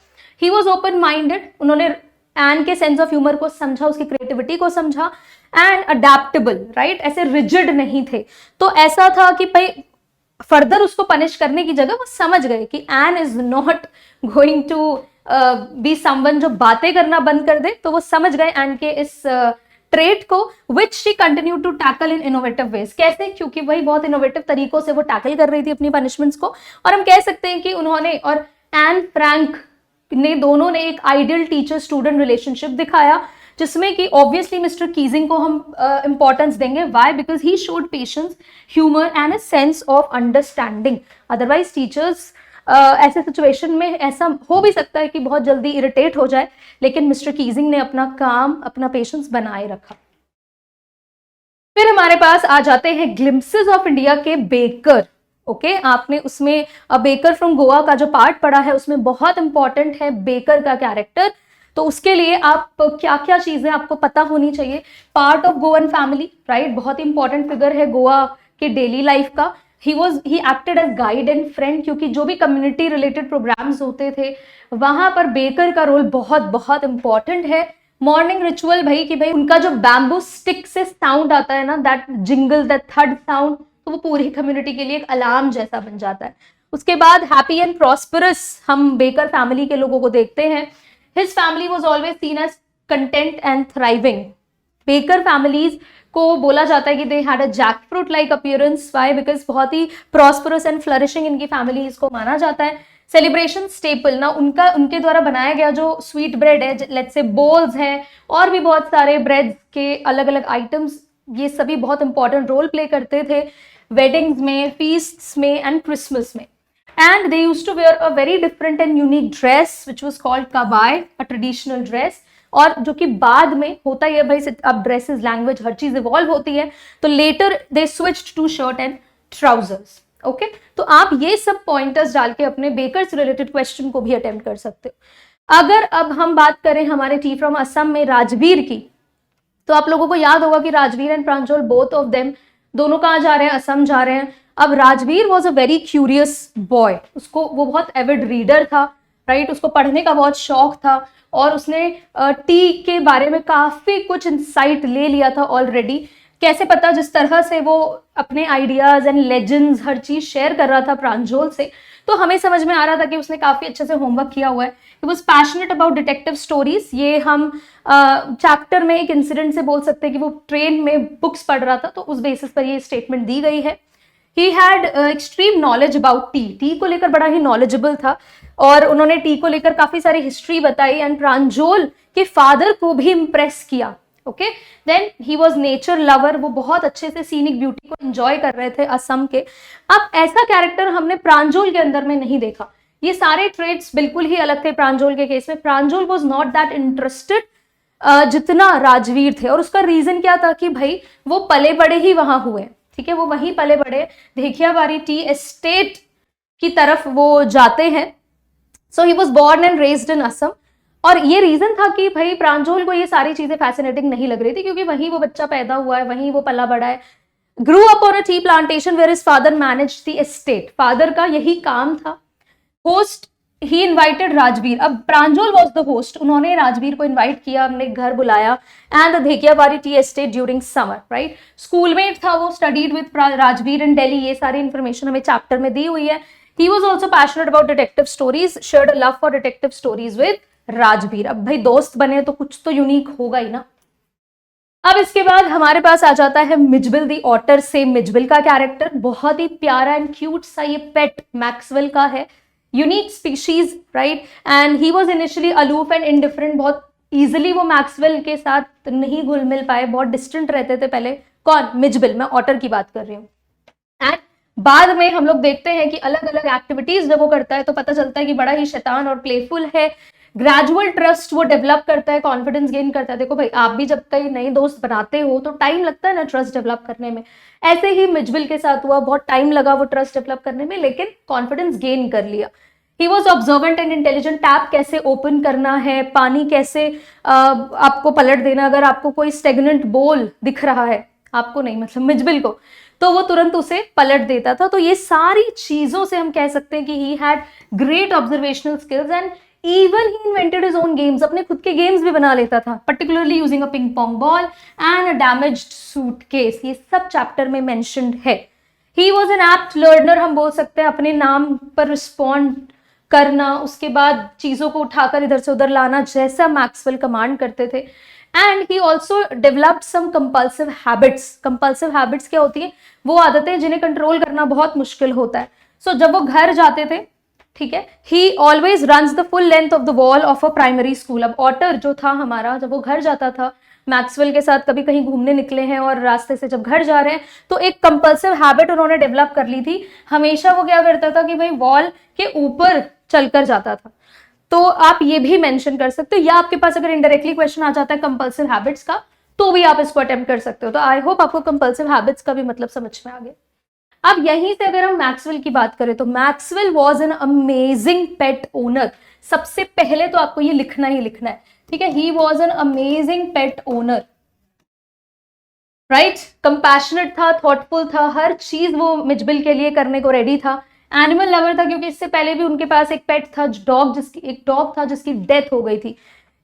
ही वॉज ओपन माइंडेड, उन्होंने एन के सेंस ऑफ ह्यूमर को समझा, उसकी क्रिएटिविटी को समझा, एंड अडेप्टेबल, राइट, ऐसे रिजिड नहीं थे। तो ऐसा था कि भाई फर्दर उसको पनिश करने की जगह वो समझ गए कि Anne is not going to be someone जो बातें करना बंद कर दे, तो वो समझ गए एन के इस ट्रेट को, which she continue to tackle in innovative ways. कैसे? क्योंकि वही बहुत इनोवेटिव तरीकों से वो टैकल कर रही थी अपनी पनिशमेंट्स को, और हम कह सकते हैं कि उन्होंने और एन फ्रैंक ने दोनों ने एक आइडियल टीचर स्टूडेंट रिलेशनशिप दिखाया, जिसमें कि ऑब्वियसली मिस्टर कीजिंग को हम इंपॉर्टेंस देंगे। Why? Because he showed patience, humour and a sense of understanding. Otherwise teachers ऐसे सिचुएशन में ऐसा हो भी सकता है कि बहुत जल्दी इरिटेट हो जाए, लेकिन मिस्टर कीजिंग ने अपना काम, अपना पेशेंस बनाए रखा। फिर हमारे पास आ जाते हैं ग्लिम्पसेस ऑफ इंडिया के बेकर। ओके, आपने उसमें बेकर फ्रॉम गोवा का जो पार्ट पढ़ा है, उसमें बहुत इंपॉर्टेंट है बेकर का कैरेक्टर। तो उसके लिए आप क्या क्या चीजें आपको पता होनी चाहिए। Part of Goan family, right, बहुत ही इंपॉर्टेंट फिगर है गोवा के डेली लाइफ का। He acted as guide and friend, क्योंकि जो भी कम्युनिटी रिलेटेड प्रोग्राम्स होते थे वहां पर बेकर का रोल बहुत बहुत इंपॉर्टेंट है। मॉर्निंग रिचुअल भाई, कि भाई उनका जो बैम्बू स्टिक से साउंड आता है ना, that jingle, that third sound, तो वो पूरी कम्युनिटी के लिए एक अलार्म जैसा बन जाता है। उसके बाद हैप्पी एंड प्रॉस्परस हम बेकर फैमिली के लोगों को देखते हैं। His family was always seen as content and thriving. Baker families को बोला जाता है कि they had a jackfruit like appearance. Why? Because बहुत ही prosperous and flourishing इनकी फैमिलीज को माना जाता है। सेलिब्रेशन स्टेपल ना, उनके द्वारा बनाया गया जो स्वीट ब्रेड है, लेट्स से बोल्स हैं, और भी बहुत सारे ब्रेड के अलग अलग आइटम्स, ये सभी बहुत इंपॉर्टेंट रोल प्ले करते थे वेडिंग्स में, फीस्ट्स में एंड क्रिसमस में। And they used to wear a very different and unique dress which was called kabai, a traditional dress, और जो कि बाद में होता ही है भाई, अब ड्रेसेस, लैंग्वेज, हर चीज इवॉल्व होती है, तो later they switched to shirt and trousers. Okay, तो आप ये सब पॉइंटर्स डाल के अपने बेकर से रिलेटेड क्वेश्चन को भी अटेम्प्ट कर सकते हो। अगर अब हम बात करें हमारे टी फ्रॉम असम में राजवीर की, तो आप लोगों को याद होगा कि Rajveer and Pranjal, both of them, दोनों कहाँ जा रहे हैं? असम जा रहे हैं। अब Rajveer was a very curious boy, वो बहुत एविड रीडर था, राइट, उसको पढ़ने का बहुत शौक था, और उसने टी के बारे में काफी कुछ इंसाइट ले लिया था ऑलरेडी। कैसे पता? जिस तरह से वो अपने आइडियाज एंड लेजेंड्स हर चीज शेयर कर रहा था प्रांजोल से, तो हमें समझ में आ रहा था कि उसने काफी अच्छे से होमवर्क किया हुआ है. He was passionate about detective stories. ये हम चैप्टर में एक इंसिडेंट से बोल सकते हैं कि वो ट्रेन में बुक्स पढ़ रहा था, तो उस बेसिस पर ये स्टेटमेंट दी गई है. He had extreme knowledge about T. T को लेकर बड़ा ही नॉलेजेबल था और उन्होंने टी को लेकर काफी सारी हिस्ट्री बताई एंड प्रांजोल के फादर को भी इम्प्रेस किया. Okay, then he was nature lover. वो बहुत अच्छे से सीनिक ब्यूटी को एंजॉय कर रहे थे असम के. अब ऐसा कैरेक्टर हमने प्रांजोल के अंदर में नहीं देखा. ये सारे ट्रेड्स बिल्कुल ही अलग थे प्रांजोल के केस में. Pranjol was not that interested जितना राजवीर थे. और उसका रीजन क्या था कि भाई वो पले बड़े ही वहां हुए. ठीक है, वो वहीं पले बड़े धेकियाबारी टी एस्टेट की तरफ वो जाते हैं. So he was born and raised in Assam. और ये रीजन था कि भाई प्रांजोल को ये सारी चीजें फैसिनेटिंग नहीं लग रही थी, क्योंकि वहीं वो बच्चा पैदा हुआ है, वहीं वो पला बड़ा है. Grew up on a tea plantation where his father manage the estate. Father का यही काम था. Host he invited Rajveer. अब प्रांजोल वॉज द होस्ट. उन्होंने राजवीर को इन्वाइट किया, अपने घर बुलाया. And the Dhekiabari tea estate during summer. Right, schoolmate था वो, studied with Rajvir in Delhi. ये सारी इंफॉर्मेशन हमें चैप्टर में दी हुई है. He was also passionate about detective stories, shared a love for detective stories with Rajvir. अब भाई दोस्त बने तो कुछ तो यूनिक होगा ही ना. अब इसके बाद हमारे पास आ जाता है मिजबिल दी ऑटर. से मिजबिल का कैरेक्टर बहुत ही प्यारा एंड क्यूट सा ये पेट मैक्सवेल का है. Unique species, right. And he was initially aloof and indifferent. बहुत इजिली वो मैक्सवेल के साथ नहीं घुल मिल पाए, बहुत डिस्टेंट रहते थे पहले. कौन? मिजबिल. मैं ऑटर की बात कर रही हूँ. एंड बाद में हम लोग देखते हैं कि अलग अलग एक्टिविटीज जब वो करता है तो पता चलता है कि बड़ा ही शैतान और प्लेफुल है. ग्रेजुअल ट्रस्ट वो डेवलप करता है, कॉन्फिडेंस गेन करता है. देखो भाई, आप भी जब कई नए दोस्त बनाते हो तो टाइम लगता है ना ट्रस्ट डेवलप करने में. ऐसे ही मिजबिल के साथ हुआ, बहुत टाइम लगा वो ट्रस्ट डेवलप करने में, लेकिन कॉन्फिडेंस गेन कर लिया. He was observant and intelligent. Tap कैसे ओपन करना है, पानी कैसे आपको पलट देना, अगर आपको कोई स्टेगनेंट बोल दिख रहा है, आपको नहीं मतलब मिजबिल को, तो वो तुरंत उसे पलट देता था. तो ये सारी चीजों से हम कह सकते हैं कि he had great observational skills and even he invented his own games. अपने खुद के गेम्स भी बना लेता था, particularly using a ping pong ball and a damaged suitcase. ये सब चैप्टर में मेंशन्ड है. He was an apt learner. हम बोल सकते हैं अपने नाम पर रिस्पॉन्ड करना, उसके बाद चीजों को उठाकर इधर से उधर लाना, जैसा मैक्सवेल कमांड करते थे. And he also developed some compulsive habits. Compulsive habits क्या होती है? वो आदतें जिन्हें कंट्रोल करना बहुत मुश्किल होता है. सो जब वो घर जाते थे, ठीक है, ही always runs the full length of the wall of a primary school. अब ऑटर जो था हमारा, जब वो घर जाता था मैक्सवेल के साथ, कभी कहीं घूमने निकले हैं और रास्ते से जब घर जा रहे हैं, तो एक कंपल्सिव हैबिट उन्होंने डेवलप कर ली थी. हमेशा वो क्या करता था कि भाई वॉल के ऊपर चलकर जाता था. तो आप ये भी मेंशन कर सकते हो, या आपके पास अगर इनडायरेक्टली क्वेश्चन आ जाता है कंपल्सिव हैबिट्स का, तो भी आप इसको अटेम्प्ट कर सकते हो. तो आई होप आपको कंपल्सिव हैबिट्स का भी मतलब समझ में आ गया. अब यहीं से अगर हम मैक्सवेल की बात करें तो Maxwell was an amazing pet owner. सबसे पहले तो आपको ये लिखना ही लिखना है, ठीक है. He was an amazing pet owner, right. Compassionate था, थॉटफुल था, हर चीज वो मिजबिल के लिए करने को रेडी था. एनिमल लवर था, क्योंकि इससे पहले भी उनके पास एक पेट था, एक डॉग था जिसकी डेथ हो गई थी.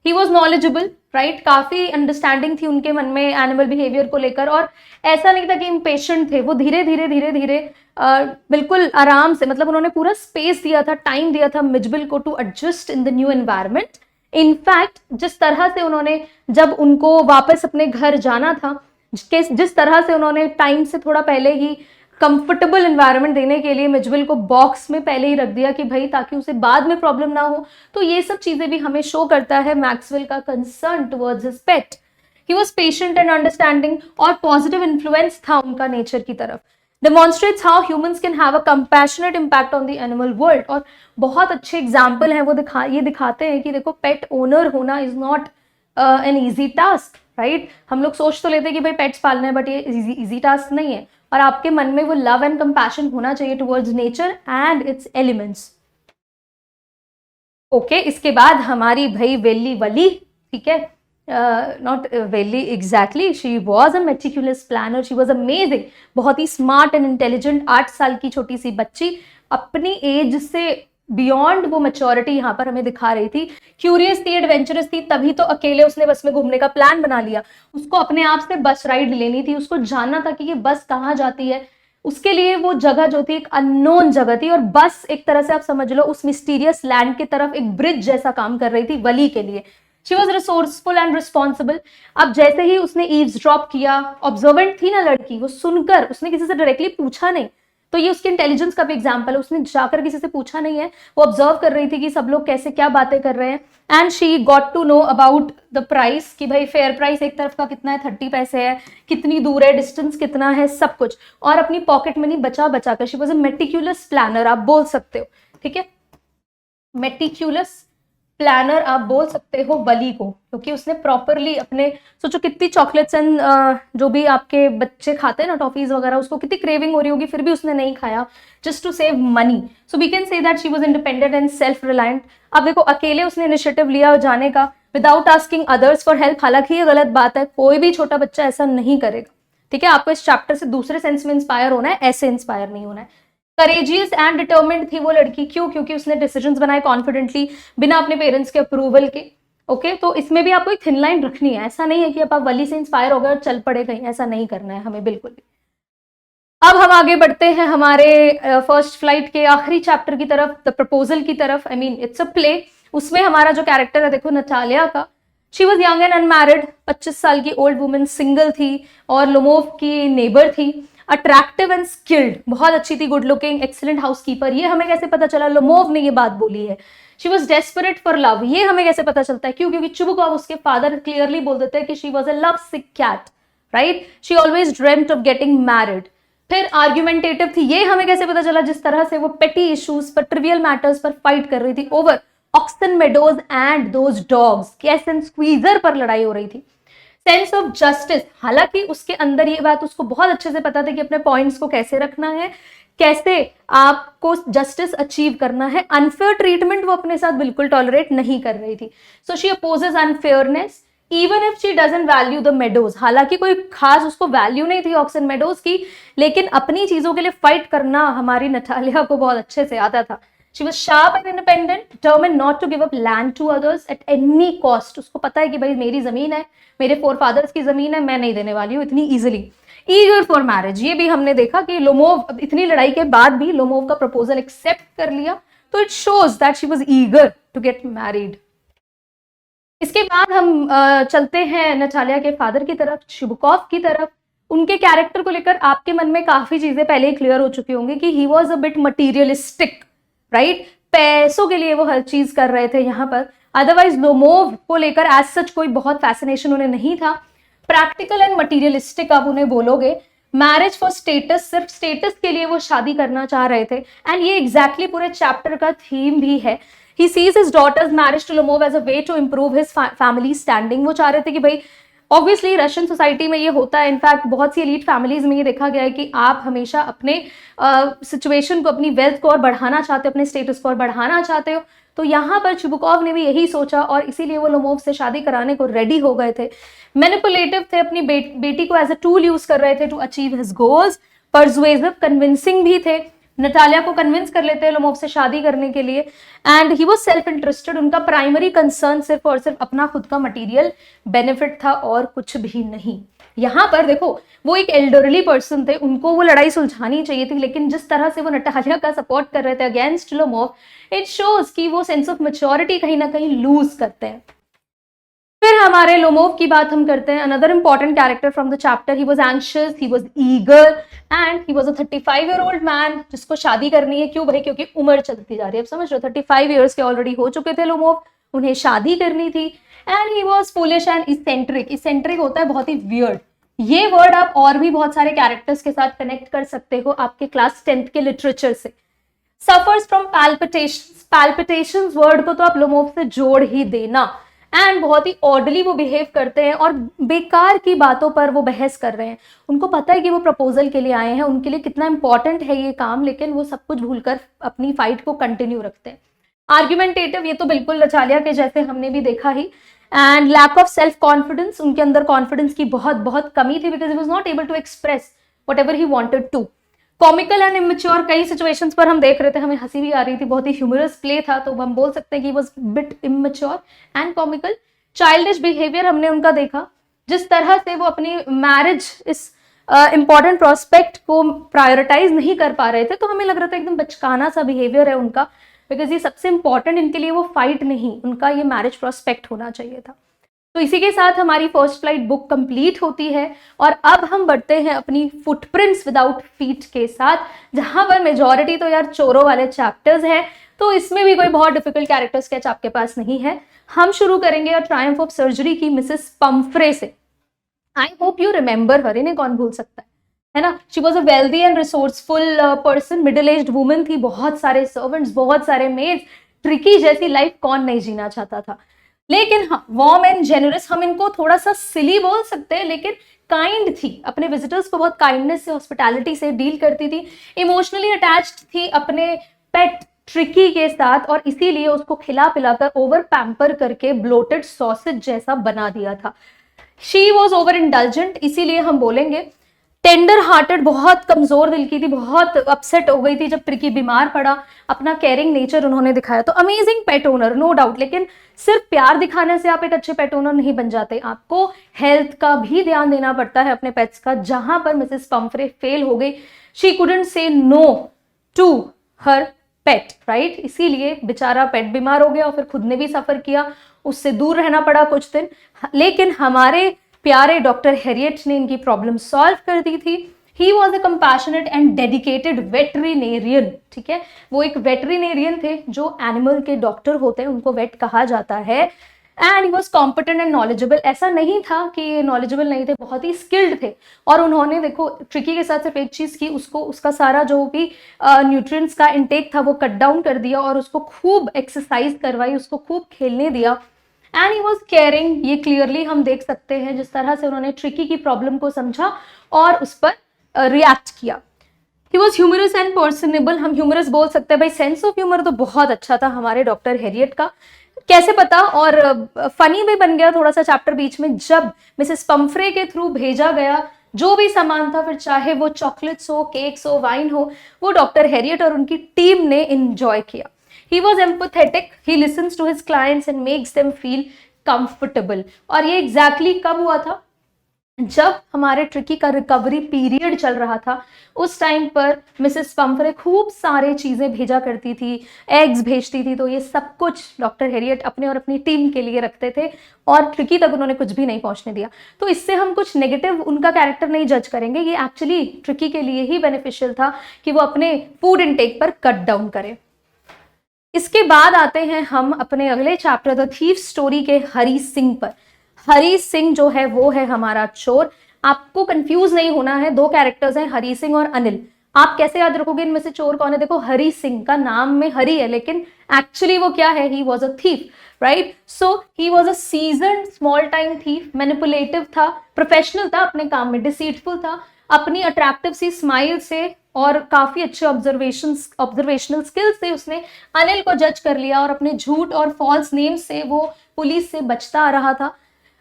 He was knowledgeable, right. काफी अंडरस्टैंडिंग थी उनके मन में एनिमल बिहेवियर को लेकर. और ऐसा नहीं था कि इम्पेशेंट थे, वो धीरे धीरे धीरे धीरे बिल्कुल आराम से, मतलब उन्होंने पूरा स्पेस दिया था, टाइम दिया था मिजबिल को to adjust in the new environment. In fact जिस तरह से उन्होंने, जब उनको वापस अपने घर जाना था, जिस तरह से उन्होंने टाइम से थोड़ा पहले ही कंफर्टेबल एनवायरनमेंट देने के लिए मिजबिल को बॉक्स में पहले ही रख दिया कि भाई ताकि उसे बाद में प्रॉब्लम ना हो. तो ये सब चीजें भी हमें शो करता है मैक्सवेल का concern towards his pet. He was patient and understanding, और पॉजिटिव इन्फ्लुएंस था उनका नेचर की तरफ. Demonstrates how humans can have a compassionate impact on the animal world. और बहुत अच्छे एग्जाम्पल हैं वो ये दिखाते हैं कि देखो पेट ओनर होना is not an easy task, right. हम लोग सोच तो लेते हैं कि भाई पेट्स पालना है, बट ये इजी टास्क नहीं है. और आपके मन में वो लव एंड कंपैशन होना चाहिए towards nature and its elements. Okay, इसके बाद हमारी भाई वेली वली, ठीक है, not Valli exactly, she was a meticulous planner. She was amazing, बहुत ही स्मार्ट एंड इंटेलिजेंट. 8 साल की छोटी सी बच्ची, अपनी एज से बियॉन्ड वो मैच्योरिटी यहाँ पर हमें दिखा रही थी। क्यूरियस थी, एडवेंचरस थी, तभी तो अकेले उसने बस में घूमने का प्लान बना लिया। उसको अपने आप से बस राइड लेनी थी, उसको जानना था कि ये बस कहाँ जाती है। उसके लिए वो जगह जो थी एक अननोन जगह थी, और बस एक तरह से आप समझ लो उस मिस्टीरियस लैंड की तरफ एक ब्रिज जैसा काम कर रही थी वली के लिए। She was resourceful and responsible. अब जैसे ही उसने ईव्सड्रॉप किया, ऑब्जर्वेंट थी ना लड़की, वो सुनकर, उसने किसी से डायरेक्टली पूछा नहीं, तो ये उसके इंटेलिजेंस का भी एग्जाम्पल है। उसने जाकर किसी से पूछा नहीं है, वो ऑब्जर्व कर रही थी कि सब लोग कैसे क्या बातें कर रहे हैं। And she got to know about the price, कि भाई फेयर प्राइस एक तरफ का कितना है, 30 पैसे है, कितनी दूर है, डिस्टेंस कितना है, सब कुछ। और अपनी पॉकेट मनी बचा बचा कर, शी वॉज अ मेटिक्यूलस प्लानर, आप बोल सकते हो, ठीक है, मेटिक्यूलस प्लानर आप बोल सकते हो बली को, क्योंकि उसने प्रॉपरली अपने, सोचो कितनी चॉकलेट्स एंड जो भी आपके बच्चे खाते हैं ना, टॉफीज वगैरह, उसको कितनी क्रेविंग हो रही होगी, फिर भी उसने नहीं खाया, just to save money. So we can say that she was independent and self reliant. अब देखो, अकेले उसने इनिशिएटिव लिया जाने का, without asking others for help. हालांकि ये गलत बात है, कोई भी छोटा बच्चा ऐसा नहीं करेगा, ठीक है। आपको इस चैप्टर से दूसरे सेंस में इंस्पायर होना है, ऐसे इंस्पायर नहीं होना है। करेजियस एंड डिटर्मिन्ड थी वो लड़की, क्यों? क्योंकि उसने डिसीजंस बनाए कॉन्फिडेंटली, बिना अपने पेरेंट्स के अप्रूवल के। ओके, तो इसमें भी आपको एक थिन लाइन रखनी है। ऐसा नहीं है कि आप वली से इंस्पायर हो गए और चल पड़े कहीं, ऐसा नहीं करना है हमें बिल्कुल भी। अब हम आगे बढ़ते हैं हमारे फर्स्ट फ्लाइट के आखिरी चैप्टर की तरफ, द प्रपोजल की तरफ। I mean it's a play. उसमें हमारा जो कैरेक्टर है, देखो नटालिया का, she was young and unmarried, 25 साल की ओल्ड वुमेन, सिंगल थी, और लोमोव की नेबर थी। अट्रैक्टिव एंड स्किल्ड, बहुत अच्छी थी, गुड लुकिंग, एक्सीलेंट हाउसकीपर। ये हमें कैसे पता चला? लोमोव ने ये बात बोली है। She was desperate for love, ये हमें कैसे पता चलता है? क्यों? क्योंकि चुबुकॉव, उसके फादर, क्लियरली बोल देते हैं कि she was a love sick cat, right. She always dreamed of getting married. फिर आर्ग्यूमेंटेटिव थी, ये हमें कैसे पता चला? जिस तरह से वो पेटी इश्यूज पर, ट्रिवियल मैटर्स पर फाइट कर रही थी, over Oxen Meadows and those dogs, Guess and Squeezer पर लड़ाई हो रही थी। सेंस ऑफ जस्टिस, हालांकि उसके अंदर ये बात उसको बहुत अच्छे से पता था कि अपने पॉइंट्स को कैसे रखना है, कैसे आपको जस्टिस अचीव करना है। अनफेयर ट्रीटमेंट वो अपने साथ बिल्कुल टॉलरेट नहीं कर रही थी। So she opposes unfairness even if she doesn't value the meadows. हालांकि कोई खास उसको वैल्यू नहीं थी ऑक्सन मेडोज की, लेकिन अपनी चीजों के लिए फाइट करना हमारी नटालिया को बहुत अच्छे से आता था। She was sharp and independent, determined not to give up land to others at any cost. उसको पता है कि भाई मेरी जमीन है, मेरे फोरफादर्स की जमीन है, मैं नहीं देने वाली हूँ इतनी इजिली। ईगर फॉर मैरिज, ये भी हमने देखा कि लोमोव इतनी लड़ाई के बाद भी लोमोव का प्रपोजल एक्सेप्ट कर लिया, तो it shows that she was eager to get married. इसके बाद हम चलते हैं नटालिया के फादर की तरफ, शुबुकॉव की तरफ। उनके कैरेक्टर को लेकर आपके मन में काफी चीजें पहले ही क्लियर हो चुकी होंगी कि he was a bit materialistic, right. पैसों के लिए वो हर चीज कर रहे थे यहाँ पर। अदरवाइज लोमोव को लेकर एज सच कोई बहुत फैसिनेशन उन्हें नहीं था। प्रैक्टिकल एंड मटीरियलिस्टिक आप उन्हें बोलोगे। मैरिज फॉर स्टेटस, सिर्फ स्टेटस के लिए वो शादी करना चाह रहे थे। एंड ये एग्जैक्टली पूरे चैप्टर का थीम भी है। He sees his daughter's marriage to Lomov as a way to improve his family standing. वो चाह रहे थे कि भाई ऑब्वियसली रशियन सोसाइटी में ये होता है, इनफैक्ट बहुत सी एलीट फैमिलीज में ये देखा गया है कि आप हमेशा अपने सिचुएशन को, अपनी वेल्थ को और बढ़ाना चाहते हो, अपने स्टेटस को और बढ़ाना चाहते हो। तो यहाँ पर चुबुकॉव ने भी यही सोचा और इसीलिए वो लोमोव से शादी कराने को रेडी हो गए थे। मैनिपुलेटिव थे, अपनी बेटी को एज अ टूल यूज कर रहे थे to achieve his goals. Persuasive, convincing भी थे, नटालिया को कन्विंस कर लेते हैं लोमोव से शादी करने के लिए। And he was self interested, उनका प्राइमरी कंसर्न सिर्फ और सिर्फ अपना खुद का मटेरियल बेनिफिट था और कुछ भी नहीं। यहाँ पर देखो, वो एक एल्डरली पर्सन थे, उनको वो लड़ाई सुलझानी चाहिए थी, लेकिन जिस तरह से वो नटालिया का सपोर्ट कर रहे थे अगेंस्ट लोमोव, इट शोज कि वो सेंस ऑफ मैच्योरिटी कहीं ना कहीं लूज करते हैं। फिर हमारे लोमोव की बात हम करते हैं। Another important character from the chapter, he was anxious, he was eager and he was a 35-year-old man जिसको शादी करनी है। क्यों भाई? क्योंकि उम्र चलती जा रही है। अब समझ लो, 35 ईयर्स के ऑलरेडी हो चुके थे लोमोव, उन्हें शादी करनी थी। And he was foolish and eccentric. Eccentric होता है बहुत ही वियर्ड। ये वर्ड आप और भी बहुत सारे कैरेक्टर्स के साथ कनेक्ट कर सकते हो आपके क्लास 10th के लिटरेचर से। Suffers from palpitations, palpitations word को तो आप लोमोव से जोड़ ही देना। एंड बहुत ही ऑर्डरली वो बिहेव करते हैं और बेकार की बातों पर वो बहस कर रहे हैं। उनको पता है कि वो प्रपोजल के लिए आए हैं, उनके लिए कितना इंपॉर्टेंट है ये काम, लेकिन वो सब कुछ भूलकर अपनी फाइट को कंटिन्यू रखते हैं। आर्ग्यूमेंटेटिव, ये तो बिल्कुल नटालिया के जैसे हमने भी देखा ही। And lack of self confidence, उनके अंदर कॉन्फिडेंस की बहुत बहुत कमी थी, because he was not able to express whatever he wanted to. Comical and immature, कई सिचुएशंस पर हम देख रहे थे, हमें हंसी भी आ रही थी, बहुत ही ह्यूमरस प्ले था, तो हम बोल सकते हैं कि was bit immature and comical. Childish behaviour हमने उनका देखा, जिस तरह से वो अपनी मैरिज इस इंपॉर्टेंट प्रोस्पेक्ट को प्रायोरिटाइज नहीं कर पा रहे थे, तो हमें लग रहा था एकदम बचकाना सा बिहेवियर है उनका, बिकॉज ये सबसे इंपॉर्टेंट इनके लिए वो फाइट नहीं, उनका ये मैरिज प्रोस्पेक्ट होना चाहिए था। तो इसी के साथ हमारी फर्स्ट फ्लाइट बुक कंप्लीट होती है और अब हम बढ़ते हैं अपनी फुटप्रिंट्स विदाउट फीट के साथ, जहां पर मेजॉरिटी तो यार चोरों वाले चैप्टर्स हैं, तो इसमें भी कोई बहुत डिफिकल्ट कैरेक्टर स्केच आपके पास नहीं है। हम शुरू करेंगे ट्रायम्फ ऑफ सर्जरी की मिसेस पंफ्रे से। आई होप यू रिमेंबर हर, इन्हें कौन भूल सकता है ना। She was a wealthy and resourceful person, middle aged woman थी, बहुत सारे सर्वेंट्स, बहुत सारे मेड्स, ट्रिकी जैसी लाइफ कौन नहीं जीना चाहता था। लेकिन हाँ, वार्म एंड जेनरस, हम इनको थोड़ा सा सिली बोल सकते हैं, लेकिन काइंड थी, अपने विजिटर्स को बहुत काइंडनेस से, हॉस्पिटैलिटी से डील करती थी, इमोशनली अटैच्ड थी अपने पेट ट्रिकी के साथ, और इसीलिए उसको खिला पिलाकर ओवर पैम्पर करके ब्लोटेड सॉसेज जैसा बना दिया था। शी वॉज ओवर इंडल्जेंट, इसीलिए हम बोलेंगे टेंडर हार्टेड, बहुत कमजोर दिल की थी, बहुत अपसेट हो गई थी जब ट्रिकी बीमार पड़ा, अपना केयरिंग नेचर उन्होंने दिखाया। तो amazing pet owner, no doubt, लेकिन सिर्फ प्यार दिखाने से आप एक अच्छे पेट ओनर नहीं बन जाते, आपको हेल्थ का भी ध्यान देना पड़ता है अपने पेट्स का, जहां पर मिसेस पंफ्रे फेल हो गई। She couldn't say no to her pet, right, इसीलिए बेचारा पेट बीमार हो गया और फिर खुद ने भी सफर किया, उससे दूर रहना पड़ा कुछ दिन। लेकिन हमारे प्यारे डॉक्टर हैरियट ने इनकी प्रॉब्लम सॉल्व कर दी थी। He was a compassionate and dedicated veterinarian, ठीक है, वो एक वेटरिनेरियन थे, जो एनिमल के डॉक्टर होते हैं उनको वेट कहा जाता है। And he was competent and knowledgeable, ऐसा नहीं था कि नॉलेजेबल नहीं थे, बहुत ही स्किल्ड थे। और उन्होंने देखो ट्रिकी के साथ सिर्फ एक चीज़ की, उसको उसका सारा जो भी न्यूट्रिएंट्स का इंटेक था वो कट डाउन कर दिया, और उसको खूब एक्सरसाइज करवाई, उसको खूब खेलने दिया। एंड ही वॉज केयरिंग, ये क्लियरली हम देख सकते हैं जिस तरह से उन्होंने ट्रिकी की प्रॉब्लम को समझा और उस पर रिएक्ट किया। He was humorous and personable, हम ह्यूमरस बोल सकते हैं, भाई सेंस ऑफ ह्यूमर तो बहुत अच्छा था हमारे डॉक्टर हैरियट का, कैसे पता, और फनी भी बन गया थोड़ा सा चैप्टर बीच में, जब मिसेस पंफ्रे के थ्रू भेजा गया जो भी सामान था, फिर चाहे वो चॉकलेट्स हो, केक्स हो, वाइन हो, वो डॉक्टर हैरियट और उनकी टीम ने एंजॉय किया। He was empathetic, he listens to his clients and makes them feel comfortable। और ये एग्जैक्टली कब हुआ था, जब हमारे ट्रिकी का रिकवरी पीरियड चल रहा था। उस टाइम पर मिसेस पंफ्रे खूब सारे चीजें भेजा करती थी, एग्स भेजती थी, तो ये सब कुछ डॉक्टर हैरियट अपने और अपनी टीम के लिए रखते थे, और ट्रिकी तक उन्होंने कुछ भी नहीं पहुंचने दिया। तो इससे हम कुछ नेगेटिव उनका कैरेक्टर नहीं जज करेंगे, ये एक्चुअली ट्रिकी के लिए ही बेनिफिशियल था कि वो अपने फूड इनटेक पर कट डाउन करें। इसके बाद आते हैं हम अपने अगले चैप्टर द थीफ स्टोरी के हरी सिंह पर। हरी सिंह जो है वो है हमारा चोर। आपको कंफ्यूज नहीं होना है, दो कैरेक्टर्स हैं, हरी सिंह और अनिल। आप कैसे याद रखोगे इनमें से चोर कौन है? देखो, हरी सिंह का नाम में हरी है, लेकिन एक्चुअली वो क्या है? He was a thief, right? So he was a seasoned small time thief, manipulative था, प्रोफेशनल था अपने काम में, डिसीटफुल था, अपनी अट्रैक्टिव सी स्माइल से और काफी अच्छे ऑब्जर्वेशनल स्किल्स से उसने अनिल को जज कर लिया, और अपने झूठ और फॉल्स नेम से वो पुलिस से बचता आ रहा था।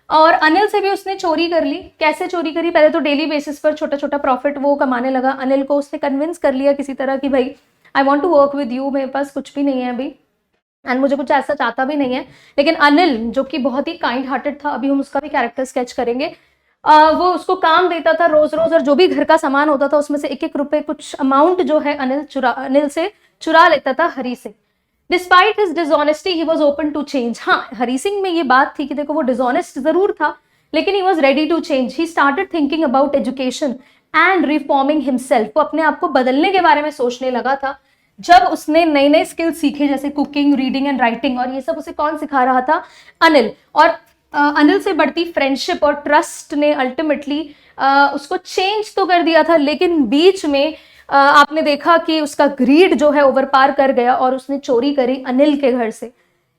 और अनिल से भी उसने चोरी कर ली। कैसे चोरी करी? पहले तो डेली बेसिस पर छोटा छोटा प्रॉफिट वो कमाने लगा। अनिल को उसने कन्विंस कर लिया किसी तरह कि भाई I want to work with you, मेरे पास कुछ भी नहीं है अभी एंड मुझे कुछ ऐसा चाहता भी नहीं है। लेकिन अनिल जो कि बहुत ही काइंड हार्टेड था, अभी हम उसका भी कैरेक्टर स्केच करेंगे, वो उसको काम देता था रोज रोज, और जो भी घर का सामान होता था उसमें से एक एक रुपए कुछ अमाउंट जो है अनिल से चुरा लेता था Hari Singh. Despite his dishonesty he was open to change. हाँ, हरी सिंह में ये बात थी कि देखो वो डिसऑनेस्ट जरूर था, लेकिन he was ready to change. He started thinking about education and reforming himself. वो अपने आप को बदलने के बारे में सोचने लगा था जब उसने नए नए स्किल्स सीखे, जैसे कुकिंग, रीडिंग एंड राइटिंग, और ये सब उसे कौन सिखा रहा था? अनिल। और अनिल से बढ़ती फ्रेंडशिप और ट्रस्ट ने अल्टीमेटली उसको चेंज तो कर दिया था, लेकिन बीच में आपने देखा कि उसका ग्रीड जो है ओवरपार कर गया और उसने चोरी करी अनिल के घर से।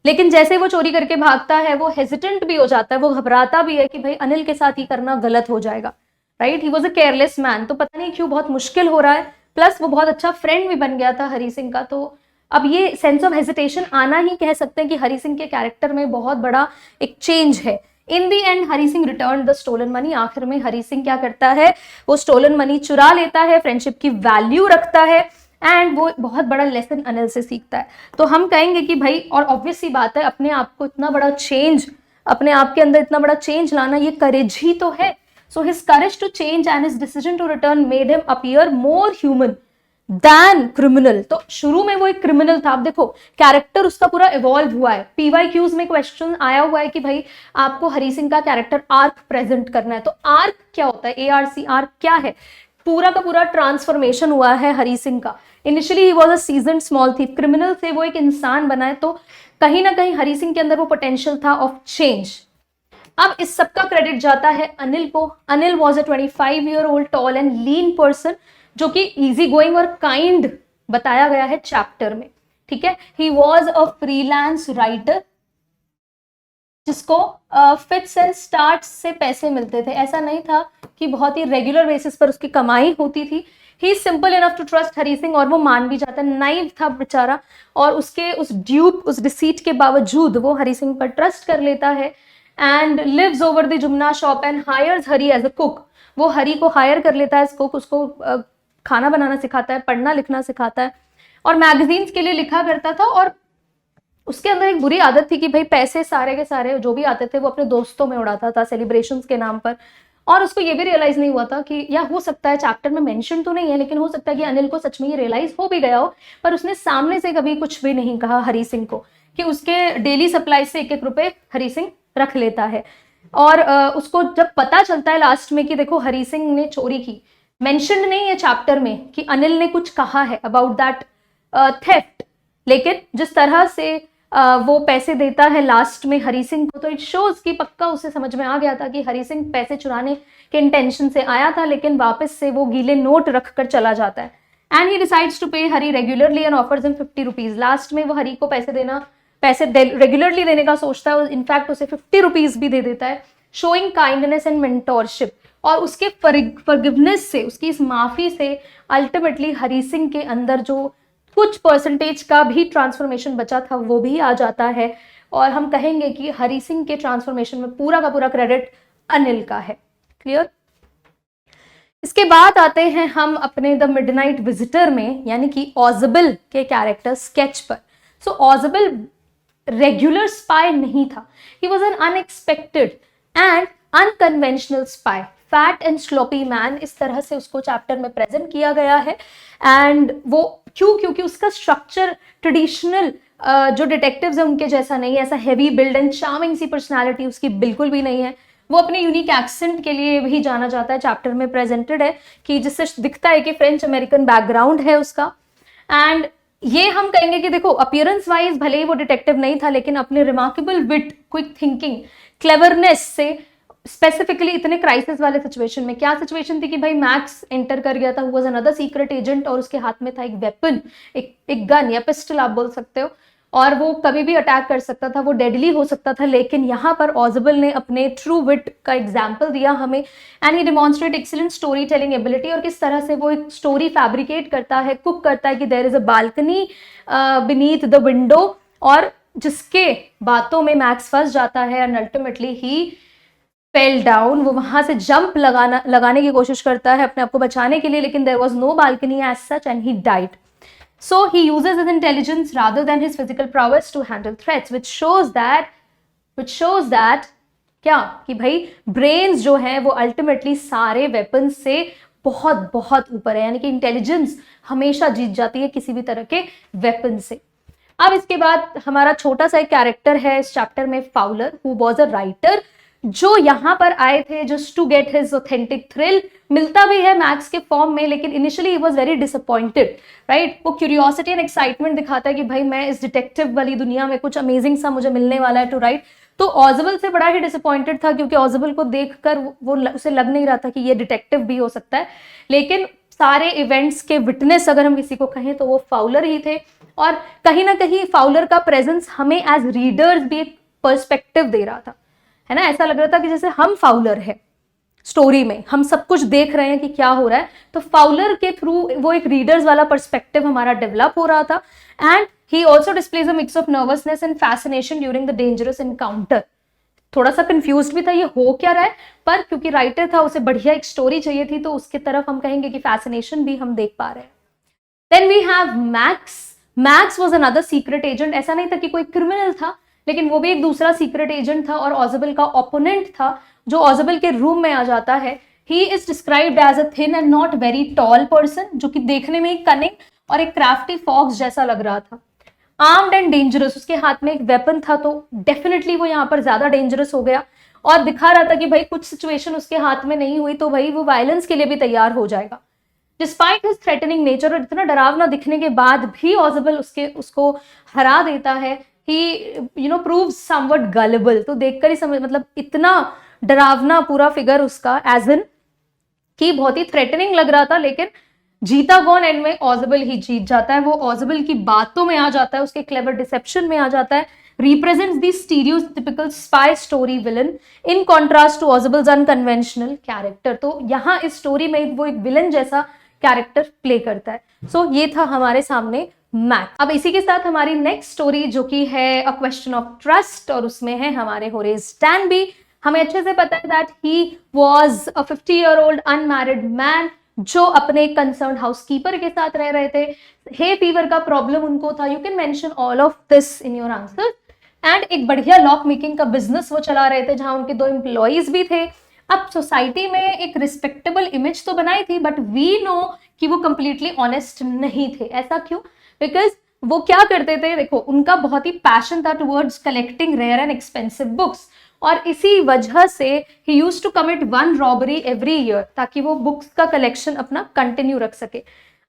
लेकिन जैसे वो चोरी करके भागता है, वो हेजिटेंट भी हो जाता है, वो घबराता भी है कि भाई अनिल के साथ ही करना गलत हो जाएगा, right? He was a careless man. तो पता नहीं क्यों बहुत मुश्किल हो रहा है, प्लस वो बहुत अच्छा फ्रेंड भी बन गया था हरी सिंह का। तो अब ये सेंस ऑफ हेजिटेशन आना ही कह सकते हैं कि हरी सिंह के कैरेक्टर में बहुत बड़ा एक चेंज है। In the end Hari Singh return the stolen money, आखिर में हरी सिंह क्या करता है, वो स्टोलन मनी चुरा लेता है, फ्रेंडशिप की वैल्यू रखता है एंड वो बहुत बड़ा लेसन अनिल से सीखता है। तो हम कहेंगे कि भाई, और ऑब्वियस सी बात है, अपने आप को इतना बड़ा चेंज, अपने आप के अंदर इतना बड़ा चेंज लाना ये करेज ही तो है। So his courage to change and his decision to return made him appear more human than criminal. तो शुरू में वो एक क्रिमिनल था, अब देखो कैरेक्टर उसका पूरा इवॉल्व हुआ है। पीवाईक्यूज में क्वेश्चन आया हुआ है कि भाई आपको हरी सिंह का कैरेक्टर आर्क प्रेजेंट करना है, तो आर्क क्या होता है, ARC, आर्क क्या है? पूरा का पूरा ट्रांसफॉर्मेशन हुआ है हरी सिंह का। Initially he was a seasoned small thief, criminal से वो एक इंसान बना है, तो कहीं ना कहीं हरी सिंह के अंदर वो पोटेंशियल था ऑफ चेंज। अब इस सबका क्रेडिट जाता है अनिल को। Anil was a 25-year-old tall and lean person, जो कि इजी गोइंग और काइंड बताया गया है चैप्टर में, ठीक है। He was a freelance writer, जिसको फिट्स एंड स्टार्ट्स से पैसे मिलते थे। ऐसा नहीं था कि बहुत ही रेगुलर बेसिस पर उसकी कमाई होती थी। ही simple enough to trust Hari Singh, और वो मान भी जाता है। नाइव था बेचारा, और उसके उस ड्यूप, उस डिसीट के बावजूद वो हरी सिंह पर ट्रस्ट कर लेता है। And lives over the Jumna shop and hires Hari as a cook. वो हरी को हायर कर लेता है एज कुक, उसको खाना बनाना सिखाता है, पढ़ना लिखना सिखाता है, और मैगजीन्स के लिए लिखा करता था। और उसके अंदर एक बुरी आदत थी कि भाई पैसे सारे के सारे जो भी आते थे वो अपने दोस्तों में उड़ाता था सेलिब्रेशंस के नाम पर। और उसको ये भी रियलाइज नहीं हुआ था कि, या हो सकता है चैप्टर में मेंशन तो नहीं है, लेकिन हो सकता है कि अनिल को सच में ये रियलाइज हो भी गया हो, पर उसने सामने से कभी कुछ भी नहीं कहा हरी सिंह को, कि उसके डेली सप्लाई से 1-1 रुपए हरी सिंह रख लेता है। और उसको जब पता चलता है लास्ट में कि देखो हरी सिंह ने चोरी की, मेंशन नहीं है चैप्टर में कि अनिल ने कुछ कहा है अबाउट दैट थेफ्ट, लेकिन जिस तरह से वो पैसे देता है लास्ट में हरी सिंह को, तो इट शोज कि पक्का उसे समझ में आ गया था कि हरी सिंह पैसे चुराने के इंटेंशन से आया था, लेकिन वापस से वो गीले नोट रख कर चला जाता है। And he decides to pay Hari regularly and offers him 50 rupees. Last में वो हरी को पैसे रेगुलरली देने का सोचता है, इनफैक्ट उसे 50 रुपीज भी दे देता है, शोइंग काइंडनेस एंड मेंटोरशिप। और उसके फॉरगिवनेस से, उसकी इस माफी से अल्टीमेटली हरी सिंह के अंदर जो कुछ परसेंटेज का भी ट्रांसफॉर्मेशन बचा था वो भी आ जाता है। और हम कहेंगे कि हरी सिंह के ट्रांसफॉर्मेशन में पूरा का पूरा क्रेडिट अनिल का है। क्लियर? इसके बाद आते हैं हम अपने द मिडनाइट विजिटर में, यानी कि ऑजबल के कैरेक्टर स्केच पर। सो ऑजबल रेगुलर स्पाई नहीं था, he was an unexpected and unconventional spy, fat and sloppy man, इस तरह से उसको चैप्टर में प्रेजेंट किया गया है। एंड वो क्योंकि उसका स्ट्रक्चर ट्रेडिशनल जो डिटेक्टिव्स हैं उनके जैसा नहीं है, ऐसा हैवी बिल्ड एंड चार्मिंग सी पर्सनालिटी उसकी बिल्कुल भी नहीं है। वो अपने यूनिक एक्सेंट के लिए भी जाना जाता है, चैप्टर में प्रेजेंटेड है कि जिससे दिखता है कि फ्रेंच अमेरिकन बैकग्राउंड है उसका। एंड ये हम कहेंगे कि देखो अपीयरेंस वाइज भले ही वो डिटेक्टिव नहीं था, लेकिन अपने रिमार्केबल विट, क्विक थिंकिंग, क्लेवरनेस से, स्पेसिफिकली इतने क्राइसिस वाले सिचुएशन में, क्या सिचुएशन थी कि भाई मैक्स एंटर कर गया था, वाज अनदर सीक्रेट एजेंट, और उसके हाथ में था एक वेपन, एक गन या पिस्टल आप बोल सकते हो, और वो कभी भी अटैक कर सकता था, वो डेडली हो सकता था। लेकिन यहाँ पर ऑजबल ने अपने ट्रू विट का एग्जाम्पल दिया हमें, and he demonstrate excellent story telling ability, और किस तरह से वो एक स्टोरी फैब्रिकेट करता है, कुक करता है कि there is a balcony beneath the window, और जिसके बातों में मैक्स फंस जाता है and ultimately he fell down. वो वहां से जंप लगाने की कोशिश करता है अपने आप को बचाने के लिए, लेकिन there was no balcony as such and he died. So he uses his intelligence rather than his physical prowess to handle threats, which shows that क्या कि भाई ब्रेन्स जो है वो अल्टीमेटली सारे वेपन्स से बहुत बहुत ऊपर है, यानी कि इंटेलिजेंस हमेशा जीत जाती है किसी भी तरह के वेपन से। अब इसके बाद हमारा छोटा सा एक कैरेक्टर है इस चैप्टर में, Fowler, who was a writer, जो यहाँ पर आए थे just to get his authentic thrill. मिलता भी है मैक्स के फॉर्म में, लेकिन initially he was very disappointed, right. वो क्यूरियोसिटी एंड एक्साइटमेंट दिखाता है कि भाई मैं इस डिटेक्टिव वाली दुनिया में कुछ अमेजिंग सा मुझे मिलने वाला है टू राइट। तो ऑजबल से बड़ा ही डिसअपॉइंटेड था, क्योंकि ऑजबल को देखकर वो उसे लग नहीं रहा था कि ये डिटेक्टिव भी हो सकता है। लेकिन सारे इवेंट्स के विटनेस अगर हम किसी को कहें तो वो फाउलर ही थे, और कहीं ना कहीं फाउलर का प्रेजेंस हमें एज रीडर्स भी एक पर्सपेक्टिव दे रहा था, है ना। ऐसा लग रहा था कि जैसे हम फाउलर है स्टोरी में, हम सब कुछ देख रहे हैं कि क्या हो रहा है, तो फाउलर के थ्रू वो एक रीडर्स वाला पर्सपेक्टिव हमारा डेवलप हो रहा था। And he also displays a mix of nervousness and fascination during the dangerous encounter. थोड़ा सा कंफ्यूज्ड भी था ये हो क्या रहा है, पर क्योंकि राइटर था उसे बढ़िया एक स्टोरी चाहिए थी तो उसकी तरफ हम कहेंगे कि फैसिनेशन भी हम देख पा रहे हैं। Then we have Max. Max was another secret agent. ऐसा नहीं था कि कोई क्रिमिनल था, लेकिन वो भी एक दूसरा सीक्रेट एजेंट था और ऑजबल का ओपोनेंट था जो ऑजबल के रूम में आ जाता है। He is described as a thin and not very tall person, जो कि देखने में एक कनिंग और एक क्राफ्टी फॉक्स जैसा लग रहा था। आर्म्ड एंड डेंजरस, उसके हाथ में एक वेपन था तो डेफिनेटली वो यहाँ पर ज्यादा डेंजरस हो गया और दिखा रहा था कि भाई कुछ सिचुएशन उसके हाथ में नहीं हुई तो भाई वो वायलेंस के लिए भी तैयार हो जाएगा। डिस्पाइट हिज थ्रेटनिंग नेचर, और इतना डरावना दिखने के बाद भी ऑजबल उसको हरा देता है। ही प्रूव्स समवट गलेबल, तो देखकर ही समझ, मतलब इतना डरावना पूरा फिगर उसका, एज इन कि बहुत ही थ्रेटनिंग लग रहा था, लेकिन जीता कौन एंड में? ऑजबल ही जीत जाता है। वो ऑजबल की बातों में आ जाता है, उसके क्लेवर डिसेप्शन में आ जाता है। represents the stereotypical spy story villain in contrast to Ozabel's unconventional character। तो यहाँ इस स्टोरी में वो एक विलन जैसा कैरेक्टर प्ले करता है। सो ये था हमारे सामने मैक। अब इसी के साथ हमारी नेक्स्ट स्टोरी जो कि है अ क्वेश्चन ऑफ ट्रस्ट, और उसमें है हमारे होरेस डैनबी। हमें अच्छे से पता है that he was a 50-year-old unmarried man जो अपने कंसर्न हाउसकीपर के साथ रह रहे थे। हे फीवर का प्रॉब्लम उनको था। You can mention all of this in your answer. And एक बढ़िया लॉक मेकिंग का बिजनेस वो चला रहे थे जहां उनके 2 एम्प्लॉइज भी थे। अब सोसाइटी में एक रिस्पेक्टेबल इमेज तो बनाई थी, बट वी नो कि वो कंप्लीटली ऑनेस्ट नहीं थे। ऐसा क्यों? बिकॉज वो क्या करते थे, देखो उनका बहुत ही पैशन था towards collecting rare and expensive books, और इसी वजह से he used to commit 1 robbery every year ताकि वो बुक्स का कलेक्शन अपना कंटिन्यू रख सके।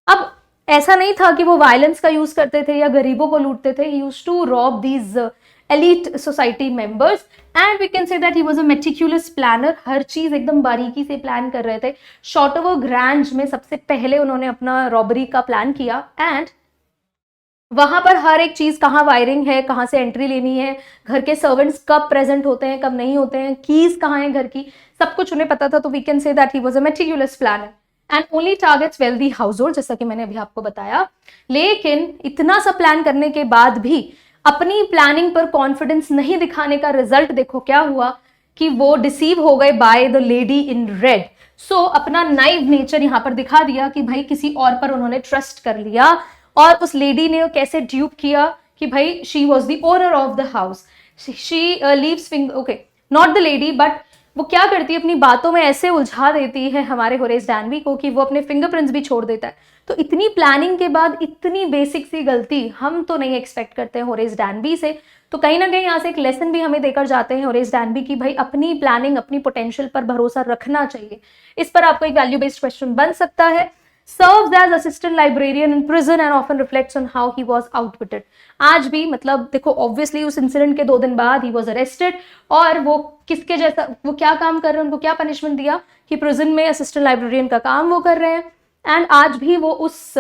अब ऐसा नहीं था कि वो वायलेंस का यूज करते थे या गरीबों को लूटते थे। He used to rob these elite society members and we can say that he was a meticulous planner। हर चीज एकदम बारीकी से प्लान कर रहे थे। शॉर्टोवर ग्रैंज में सबसे पहले उन्होंने अपना रॉबरी का प्लान किया एंड वहां पर हर एक चीज, कहाँ वायरिंग है, कहाँ से एंट्री लेनी है, घर के सर्वेंट्स कब प्रेजेंट होते हैं कब नहीं होते हैं, कीज कहाँ है घर की, सब कुछ उन्हें पता था। तो we can say that he was a meticulous planner and only targets wealthy household, जैसा कि मैंने अभी आपको बताया। लेकिन इतना सा प्लान करने के बाद भी अपनी प्लानिंग पर कॉन्फिडेंस नहीं दिखाने का रिजल्ट देखो क्या हुआ कि वो डिसीव हो गए by the lady in red. So अपना नाइव नेचर यहाँ पर दिखा दिया कि भाई किसी और पर उन्होंने ट्रस्ट कर लिया, और उस लेडी ने कैसे ड्यूप किया कि भाई she was the owner of the house. She leaves finger, okay not the lady, but वो क्या करती है, अपनी बातों में ऐसे उलझा देती है हमारे होरेस डैनबी को कि वो अपने फिंगरप्रिंट्स भी छोड़ देता है। तो इतनी प्लानिंग के बाद इतनी बेसिक सी गलती हम तो नहीं एक्सपेक्ट करते हैं होरेस डैनबी से। तो कहीं ना कहीं यहाँ से एक लेसन भी हमें देकर जाते हैं होरेस डैनबी की भाई अपनी प्लानिंग, अपनी पोटेंशियल पर भरोसा रखना चाहिए। इस पर आपको एक वैल्यू बेस्ड क्वेश्चन बन सकता है। Serves as assistant librarian in prison and often reflects on how he was outwitted. आज भी मतलब देखो ऑब्वियसली उस इंसिडेंट के 2 दिन बाद ही वाज अरेस्टेड, और वो किसके जैसा, वो क्या काम कर रहे हैं, उनको क्या पनिशमेंट दिया कि प्रिजन में असिस्टेंट लाइब्रेरियन का काम वो कर रहे हैं। एंड आज भी वो उस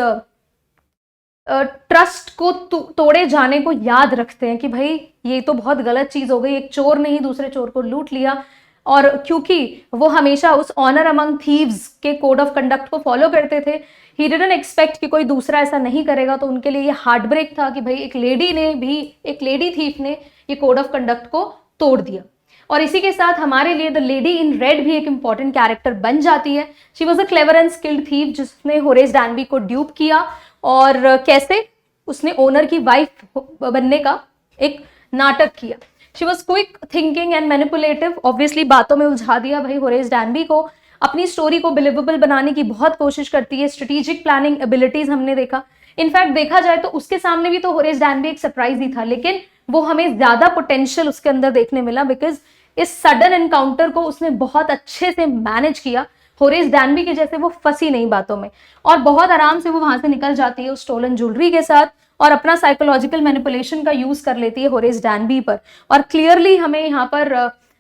ट्रस्ट को तोड़े जाने को याद रखते हैं कि भाई ये तो बहुत गलत चीज हो गई, एक चोर ने ही दूसरे चोर को लूट लिया। और क्योंकि वो हमेशा उस ऑनर अमंग थीव्स के कोड ऑफ कंडक्ट को फॉलो करते थे, ही डिडंट एक्सपेक्ट कि कोई दूसरा ऐसा नहीं करेगा। तो उनके लिए ये हार्ट ब्रेक था कि भाई एक लेडी थीफ ने ये कोड ऑफ कंडक्ट को तोड़ दिया। और इसी के साथ हमारे लिए द लेडी इन रेड भी एक इंपॉर्टेंट कैरेक्टर बन जाती है। She was a clever and skilled thief जिसने होरेस डैनबी को ड्यूप किया, और कैसे उसने ओनर की वाइफ बनने का एक नाटक किया। She was quick thinking and manipulative, obviously बातों में उलझा दिया भाई होरेस डैनबी को। अपनी स्टोरी को बिलीवेबल बनाने की बहुत कोशिश करती है। स्ट्रेटेजिक प्लानिंग एबिलिटीज हमने देखा। इनफैक्ट देखा जाए तो उसके सामने भी तो होरेस डैनबी एक सरप्राइज ही था, लेकिन वो हमें ज्यादा पोटेंशियल उसके अंदर देखने मिला बिकॉज इस सडन एनकाउंटर को उसने बहुत अच्छे से मैनेज किया। होरेस डैनबी के जैसे वो फंसी नहीं बातों में, और बहुत आराम से वो वहां से निकल जाती है उस स्टोलन ज्वेलरी के साथ, और अपना साइकोलॉजिकल मैनिपुलेशन का यूज कर लेती है होरेस डैनबी पर। और क्लियरली हमें यहाँ पर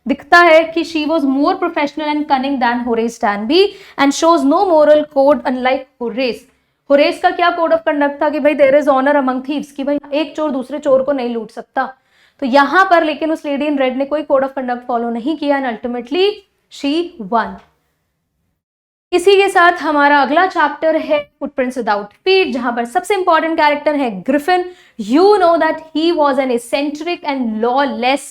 दिखता है कि she was more professional and cunning than Horace Danby and shows no moral code unlike Horace. Horace का क्या कोड ऑफ कंडक्ट था कि भाई there is honour among thieves, कि भाई एक चोर दूसरे चोर को नहीं लूट सकता। तो यहाँ पर लेकिन उस लेडी इन रेड ने कोई कोड ऑफ कंडक्ट फॉलो नहीं किया एंड अल्टीमेटली शी वन। इसी के साथ हमारा अगला चैप्टर है फुटप्रिंट्स विदाउट फीट, जहां पर सबसे इंपॉर्टेंट कैरेक्टर है Griffin. You know that he was N eccentric and lawless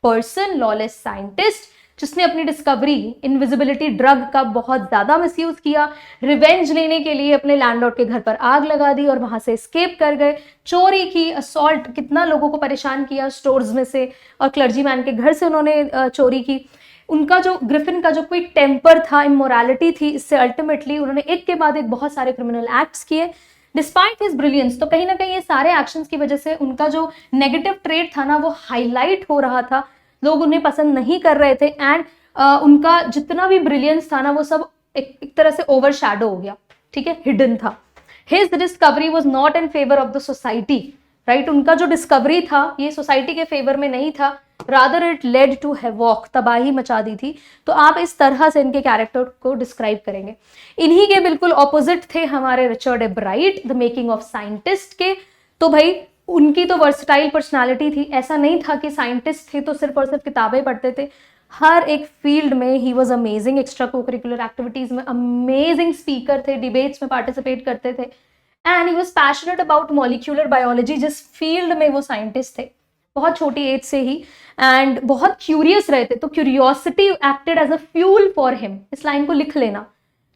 person, lawless scientist, जिसने अपनी डिस्कवरी इनविजिबिलिटी ड्रग का बहुत ज्यादा मिसयूज किया, रिवेंज लेने के लिए अपने लैंडलॉर्ड के घर पर आग लगा दी और वहां से एस्केप कर गए, चोरी की, असॉल्ट, कितना लोगों को परेशान किया स्टोर्स में से और क्लर्जी मैन के घर से उन्होंने चोरी की। उनका जो ग्रिफिन का जो कोई टेम्पर था, इमोरालिटी थी, इससे अल्टीमेटली उन्होंने एक के बाद एक बहुत सारे क्रिमिनल एक्ट्स किए डिस्पाइट हिज ब्रिलियंस। तो कहीं ना कहीं ये सारे एक्शंस की वजह से उनका जो नेगेटिव ट्रेड था ना वो हाईलाइट हो रहा था, लोग उन्हें पसंद नहीं कर रहे थे एंड उनका जितना भी ब्रिलियंस था ना वो सब एक तरह से ओवर शैडो हो गया, ठीक है, हिडन था। His discovery was not in favour of the society, right, उनका जो डिस्कवरी था ये सोसाइटी के फेवर में नहीं था, rather it led to havoc, तबाही मचा दी थी। तो आप इस तरह से इनके कैरेक्टर को डिस्क्राइब करेंगे। इन्हीं के बिल्कुल ऑपोजिट थे हमारे Richard एब्राइट, the making of scientist के। तो भाई उनकी तो वर्सटाइल पर्सनालिटी थी, ऐसा नहीं था कि साइंटिस्ट थे तो सिर्फ और सिर्फ किताबें पढ़ते थे, हर एक फील्ड में he was amazing, extra cocurricular activities में अमेजिंग स्पीकर थे, डिबेट्स में पार्टिसिपेट करते थे and he was passionate about molecular biology, जिस फील्ड में वो साइंटिस्ट थे बहुत छोटी एज से ही, एंड बहुत क्यूरियस रहते। तो curiosity acted as a fuel for him, इस लाइन को लिख लेना,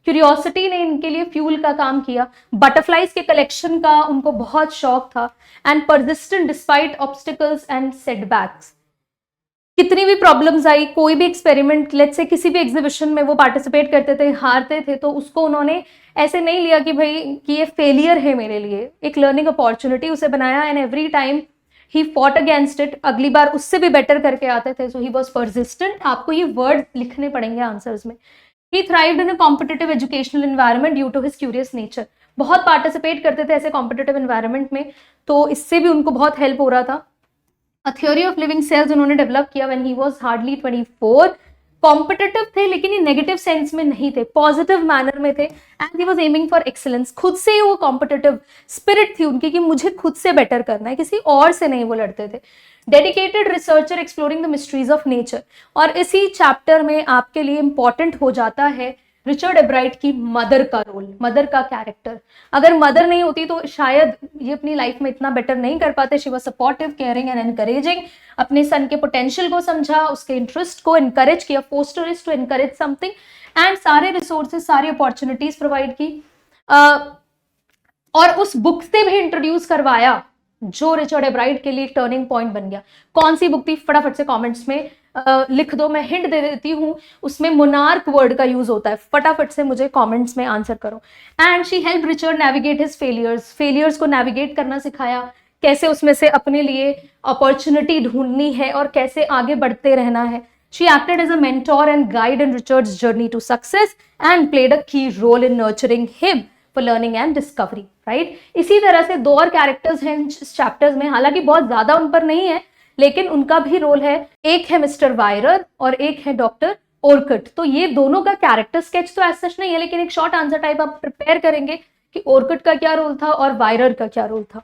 क्यूरियोसिटी ने इनके लिए फ्यूल का काम किया। बटरफ्लाइज के कलेक्शन का उनको बहुत शौक था and persistent despite obstacles and setbacks, कितनी भी प्रॉब्लम्स आई, कोई भी एक्सपेरिमेंट, लेट्स से किसी भी एग्जीबिशन में वो पार्टिसिपेट करते थे, हारते थे तो उसको उन्होंने ऐसे नहीं लिया कि भाई कि ये फेलियर है मेरे लिए, एक लर्निंग अपॉर्चुनिटी उसे बनाया and every time he fought against it, अगली बार उससे भी बेटर करके आते थे। So he was persistent. आपको ये वर्ड लिखने पड़ेंगे आंसर्स में। He thrived in a competitive educational environment due to his curious nature, बहुत पार्टिसिपेट करते थे ऐसे कॉम्पिटिटिव एनवायरनमेंट में, तो इससे भी उनको बहुत हेल्प हो रहा था। A theory of living cells उन्होंने डेवलप किया when he was hardly 24। Competitive थे लेकिन ये नेगेटिव सेंस में नहीं थे, पॉजिटिव मैनर में थे and he was aiming for excellence. खुद से ही वो कॉम्पिटिटिव स्पिरिट थी उनकी कि मुझे खुद से बेटर करना है, किसी और से नहीं वो लड़ते थे। Dedicated researcher exploring the mysteries of nature, और इसी चैप्टर में आपके लिए इंपॉर्टेंट हो जाता है रिचर्ड एब्राइट की मदर का रोल, मदर का कैरेक्टर। अगर मदर नहीं होती तो शायद ये अपनी लाइफ में इतना बेटर नहीं कर पाते। She was supportive, caring and encouraging, अपने सन के पोटेंशियल को समझा, उसके इंटरेस्ट को इनकरेज किया, foster is to encourage something and सारे रिसोर्सेज, सारी अपॉर्चुनिटीज प्रोवाइड की और उस बुक से भी इंट्रोड्यूस करवाया जो रिचर्ड एब्राइट के लिए एक टर्निंग पॉइंट बन गया। कौन सी बुक थी फटाफट से कमेंट्स में लिख दो, मैं हिंट दे देती हूँ, उसमें मोनार्क वर्ड का यूज होता है, फटाफट से मुझे कमेंट्स में आंसर करो। And she help Richard navigate his failures को नेविगेट करना सिखाया, कैसे उसमें से अपने लिए अपॉर्चुनिटी ढूंढनी है और कैसे आगे बढ़ते रहना है। She acted as a mentor and guide in Richard's journey to success and played a key role in nurturing him for learning and discovery, right. इसी तरह से दो और कैरेक्टर्स हैं इस चैप्टर्स में, हालांकि बहुत ज्यादा उन पर नहीं है लेकिन उनका भी रोल है। एक है मिस्टर वायरर और एक है डॉक्टर ओरकट। तो ये दोनों का कैरेक्टर स्केच तो ऐसा सच नहीं है, लेकिन एक शॉर्ट आंसर टाइप आप प्रिपेयर करेंगे कि ओरकट का क्या रोल था और वायरर का क्या रोल था।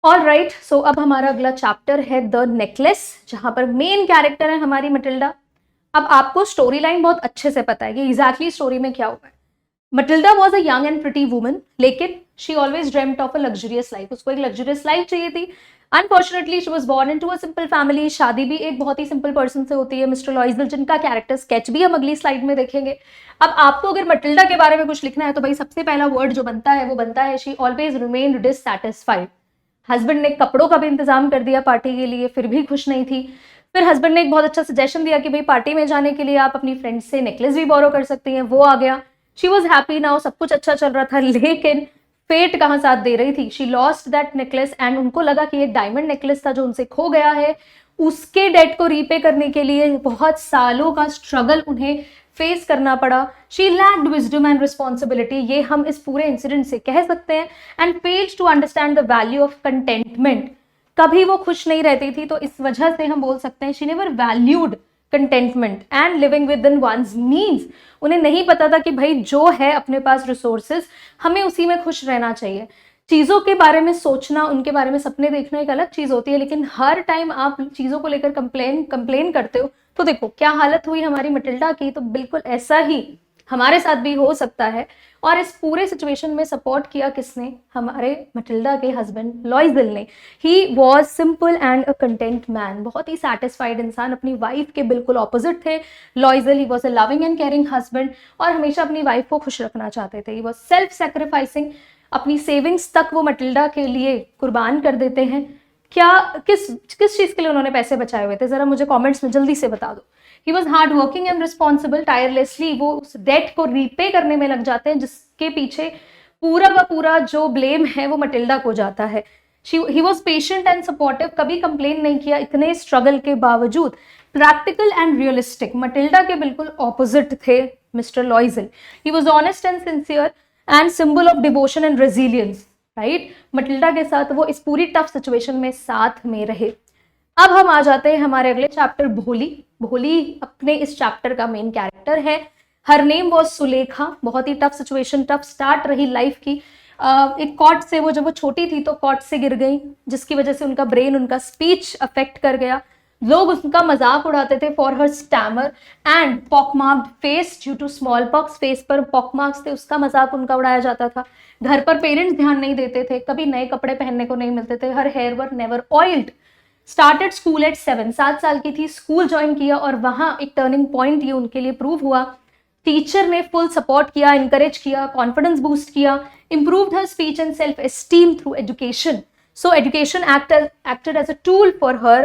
ऑल राइट, सो अब हमारा अगला चैप्टर है द नेकलेस, जहां पर मेन कैरेक्टर है हमारी मटिल्डा। अब आपको स्टोरी लाइन बहुत अच्छे से पता है कि एग्जैक्टली स्टोरी में क्या हुआ है। Matilda was a young and pretty woman, लेकिन she always dreamed of a luxurious life, उसको एक लग्जरियस लाइफ चाहिए थी। Unfortunately she was born into a simple family, शादी भी एक बहुत ही सिंपल पर्सन से होती है, मिस्टर लॉइजल, जिनका कैरेक्टर स्केच भी हम अगली स्लाइड में देखेंगे। अब आपको अगर मटिल्डा के बारे में कुछ लिखना है तो भाई सबसे पहला वर्ड जो बनता है वो बनता है she always remained dissatisfied. Husband ने कपड़ों का भी इंतजाम कर दिया पार्टी के लिए, फिर भी खुश नहीं थी। फिर हस्बैंड ने एक बहुत अच्छा सजेशन दिया कि भाई पार्टी में जाने के लिए आप अपनी फ्रेंड से नेकलेस भी बोरो कर सकती हैं, वो आ गया। शी वॉज हैप्पी नाउ, सब कुछ अच्छा चल रहा था, लेकिन फेट कहाँ साथ दे रही थी। She lost that necklace and उनको लगा कि एक डायमंड नेकलेस था जो उनसे खो गया है, उसके डेट को रीपे करने के लिए बहुत सालों का स्ट्रगल उन्हें फेस करना पड़ा। She lacked wisdom and responsibility, ये हम इस पूरे इंसिडेंट से कह सकते हैं, and failed to understand the value of contentment. कभी वो खुश नहीं रहती थी, तो इस वजह से हम बोल सकते हैं she never valued contentment and living within one's means. उन्हें नहीं पता था कि भाई जो है अपने पास रिसोर्सेज, हमें उसी में खुश रहना चाहिए। चीज़ों के बारे में सोचना, उनके बारे में सपने देखना एक अलग चीज़ होती है, लेकिन हर टाइम आप चीज़ों को लेकर कंप्लेन करते हो तो देखो क्या हालत हुई हमारी मटिल्डा की। तो बिल्कुल ऐसा ही हमारे साथ भी हो सकता है। और इस पूरे सिचुएशन में सपोर्ट किया किसने? हमारे मटिल्डा के हस्बैंड लॉइजल ने। He was simple and a content man, बहुत ही सेटिस्फाइड इंसान, अपनी वाइफ के बिल्कुल ऑपोजिट थे लॉइजल। ही was a loving and caring husband और हमेशा अपनी वाइफ को खुश रखना चाहते थे। ही वॉज सेल्फ सेक्रीफाइसिंग, अपनी सेविंग्स तक वो मटिल्डा के लिए कुर्बान कर देते हैं। क्या किस किस चीज के लिए उन्होंने पैसे बचाए हुए थे? जरा मुझे कमेंट्स में जल्दी से बता दो। He was hard working and responsible, tirelessly वो उस डेट को रीपे करने में लग जाते हैं जिसके पीछे पूरा का पूरा जो ब्लेम है वो मटिल्डा को जाता है। He was patient and supportive, कभी कंप्लेन नहीं किया इतने स्ट्रगल के बावजूद। प्रैक्टिकल एंड रियलिस्टिक, मटिल्डा के बिल्कुल ऑपोजिट थे mister लॉइजल। He was honest and sincere and symbol of devotion and resilience, right. Matilda के साथ वो इस पूरी टफ सिचुएशन में साथ में रहे। अब हम आ जाते हैं हमारे अगले चैप्टर भोली। भोली अपने इस चैप्टर का मेन कैरेक्टर है। हर नेम वॉज सुलेखा, बहुत ही टफ सिचुएशन, टफ स्टार्ट रही लाइफ की। एक कॉट से वो जब वो छोटी थी तो कॉट से गिर गई, जिसकी वजह से उनका ब्रेन, उनका स्पीच अफेक्ट कर गया। लोग उनका मजाक उड़ाते थे for her stammer and pockmarked face due to smallpox, face पर पॉकमार्क्स थे, उसका मजाक उनका उड़ाया जाता था। घर पर पेरेंट्स ध्यान नहीं देते थे, कभी नए कपड़े पहनने को नहीं मिलते थे, her hair were never oiled. Started school at 7 साल की थी, स्कूल ज्वाइन किया और वहां एक टर्निंग पॉइंट ये उनके लिए प्रूव हुआ। टीचर ने फुल सपोर्ट किया, इनकरेज किया, कॉन्फिडेंस बूस्ट किया, improved her speech and self-esteem through education. So education acted as a tool for her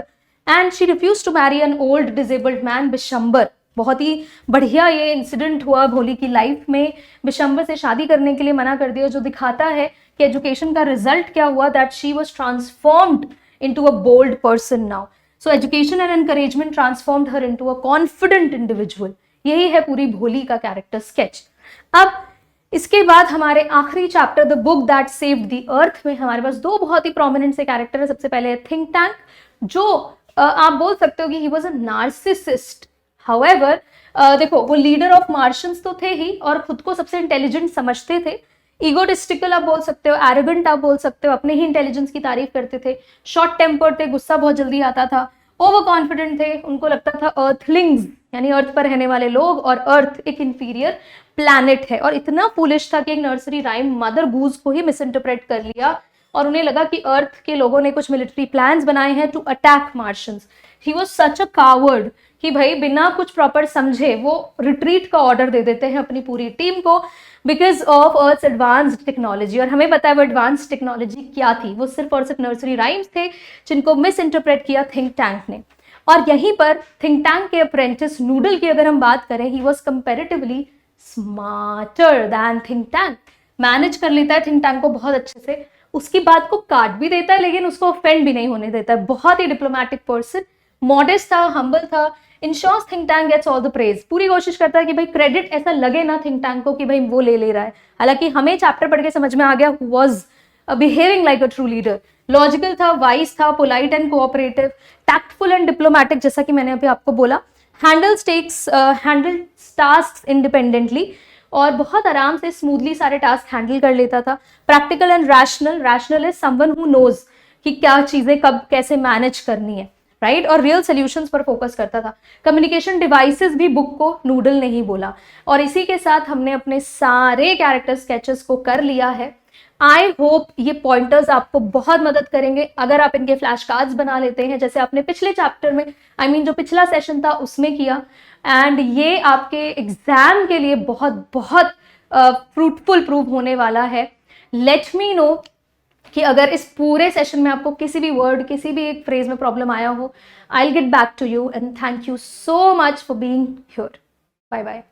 and she refused to marry an old disabled man, Bishambar. बहुत ही बढ़िया ये इंसिडेंट हुआ भोली की लाइफ में, बिशंबर से शादी करने के लिए मना कर दिया, जो दिखाता है कि एजुकेशन का रिजल्ट क्या हुआ, that she was transformed into a bold person now. So education and encouragement transformed her into a confident individual. यही है पूरी भोली का कैरेक्टर स्केच। अब इसके बाद हमारे आखिरी chapter the book that saved the earth में हमारे पास दो बहुत ही प्रोमिनेंट से कैरेक्टर है। सबसे पहले है थिंक टैंक, जो आप बोल सकते हो कि he was a narcissist. However देखो, वो लीडर ऑफ मार्शियंस तो थे ही और खुद को सबसे इंटेलिजेंट समझते थे। ईगोटिस्टिकल आप बोल सकते हो, एरोगेंट आप बोल सकते हो, अपने ही इंटेलिजेंस की तारीफ करते थे, शॉर्ट टेम्पर थे, गुस्सा बहुत जल्दी आता था, ओवर कॉन्फिडेंट थे, उनको लगता था अर्थलिंग्स यानी अर्थ पर रहने वाले लोग और अर्थ एक इंफीरियर प्लैनेट है, और इतना फूलिश था कि एक नर्सरी राइम मदर गूज को ही मिसइंटरप्रेट कर लिया और उन्हें लगा कि अर्थ के लोगों ने कुछ मिलिट्री प्लान्स बनाए हैं to attack Martians. He was such a coward कि भाई बिना कुछ प्रॉपर समझे वो रिट्रीट का ऑर्डर दे देते हैं अपनी पूरी टीम को because of earth advanced technology. और हमें पता है वो एडवांस टेक्नोलॉजी क्या थी, वो सिर्फ और सिर्फ नर्सरी राइम्स थे जिनको मिस इंटरप्रेट किया थिंक टैंक ने। और यहीं पर थिंक टैंक के अप्रेंटिस नूडल की अगर हम बात करें, he was comparatively smarter than think tank. Manage कर लेता है थिंक टैंक को बहुत अच्छे से, उसकी बात को काट भी देता है लेकिन उसको ऑफेंड भी नहीं होने देता है। बहुत ही डिप्लोमेटिक पर्सन, मॉडेस्ट था, हम्बल था, ensures think tank gets all the praise. पूरी कोशिश करता है कि भाई क्रेडिट ऐसा लगे ना थिंक टैंक को कि भाई वो ले रहा है। हालांकि हमें चैप्टर पढ़ के समझ में आ गया who was behaving like a true leader. Logical था, वाइज था, polite and cooperative, tactful and diplomatic, जैसा कि मैंने अभी आपको बोला। हैंडल टास्क इंडिपेंडेंटली और बहुत आराम से स्मूथली सारे टास्क हैंडल कर लेता था। Practical and rational, rational is someone who knows कि क्या चीजें कब कैसे मैनेज करनी है, राइट। और रियल सॉल्यूशंस पर फोकस करता था। कम्युनिकेशन डिवाइसेस भी बुक को नूडल ने ही बोला। और इसी के साथ हमने अपने सारे कैरेक्टर स्केचेस को कर लिया है। आई होप ये पॉइंटर्स आपको बहुत मदद करेंगे अगर आप इनके फ्लैश कार्ड्स बना लेते हैं, जैसे आपने पिछले चैप्टर में जो पिछला सेशन था उसमें किया। एंड ये आपके एग्जाम के लिए बहुत बहुत फ्रूटफुल प्रूव होने वाला है। लेट मी नो कि अगर इस पूरे सेशन में आपको किसी भी वर्ड, किसी भी एक फ्रेज में प्रॉब्लम आया हो। I will get back to you and thank you so much for being here. Bye bye.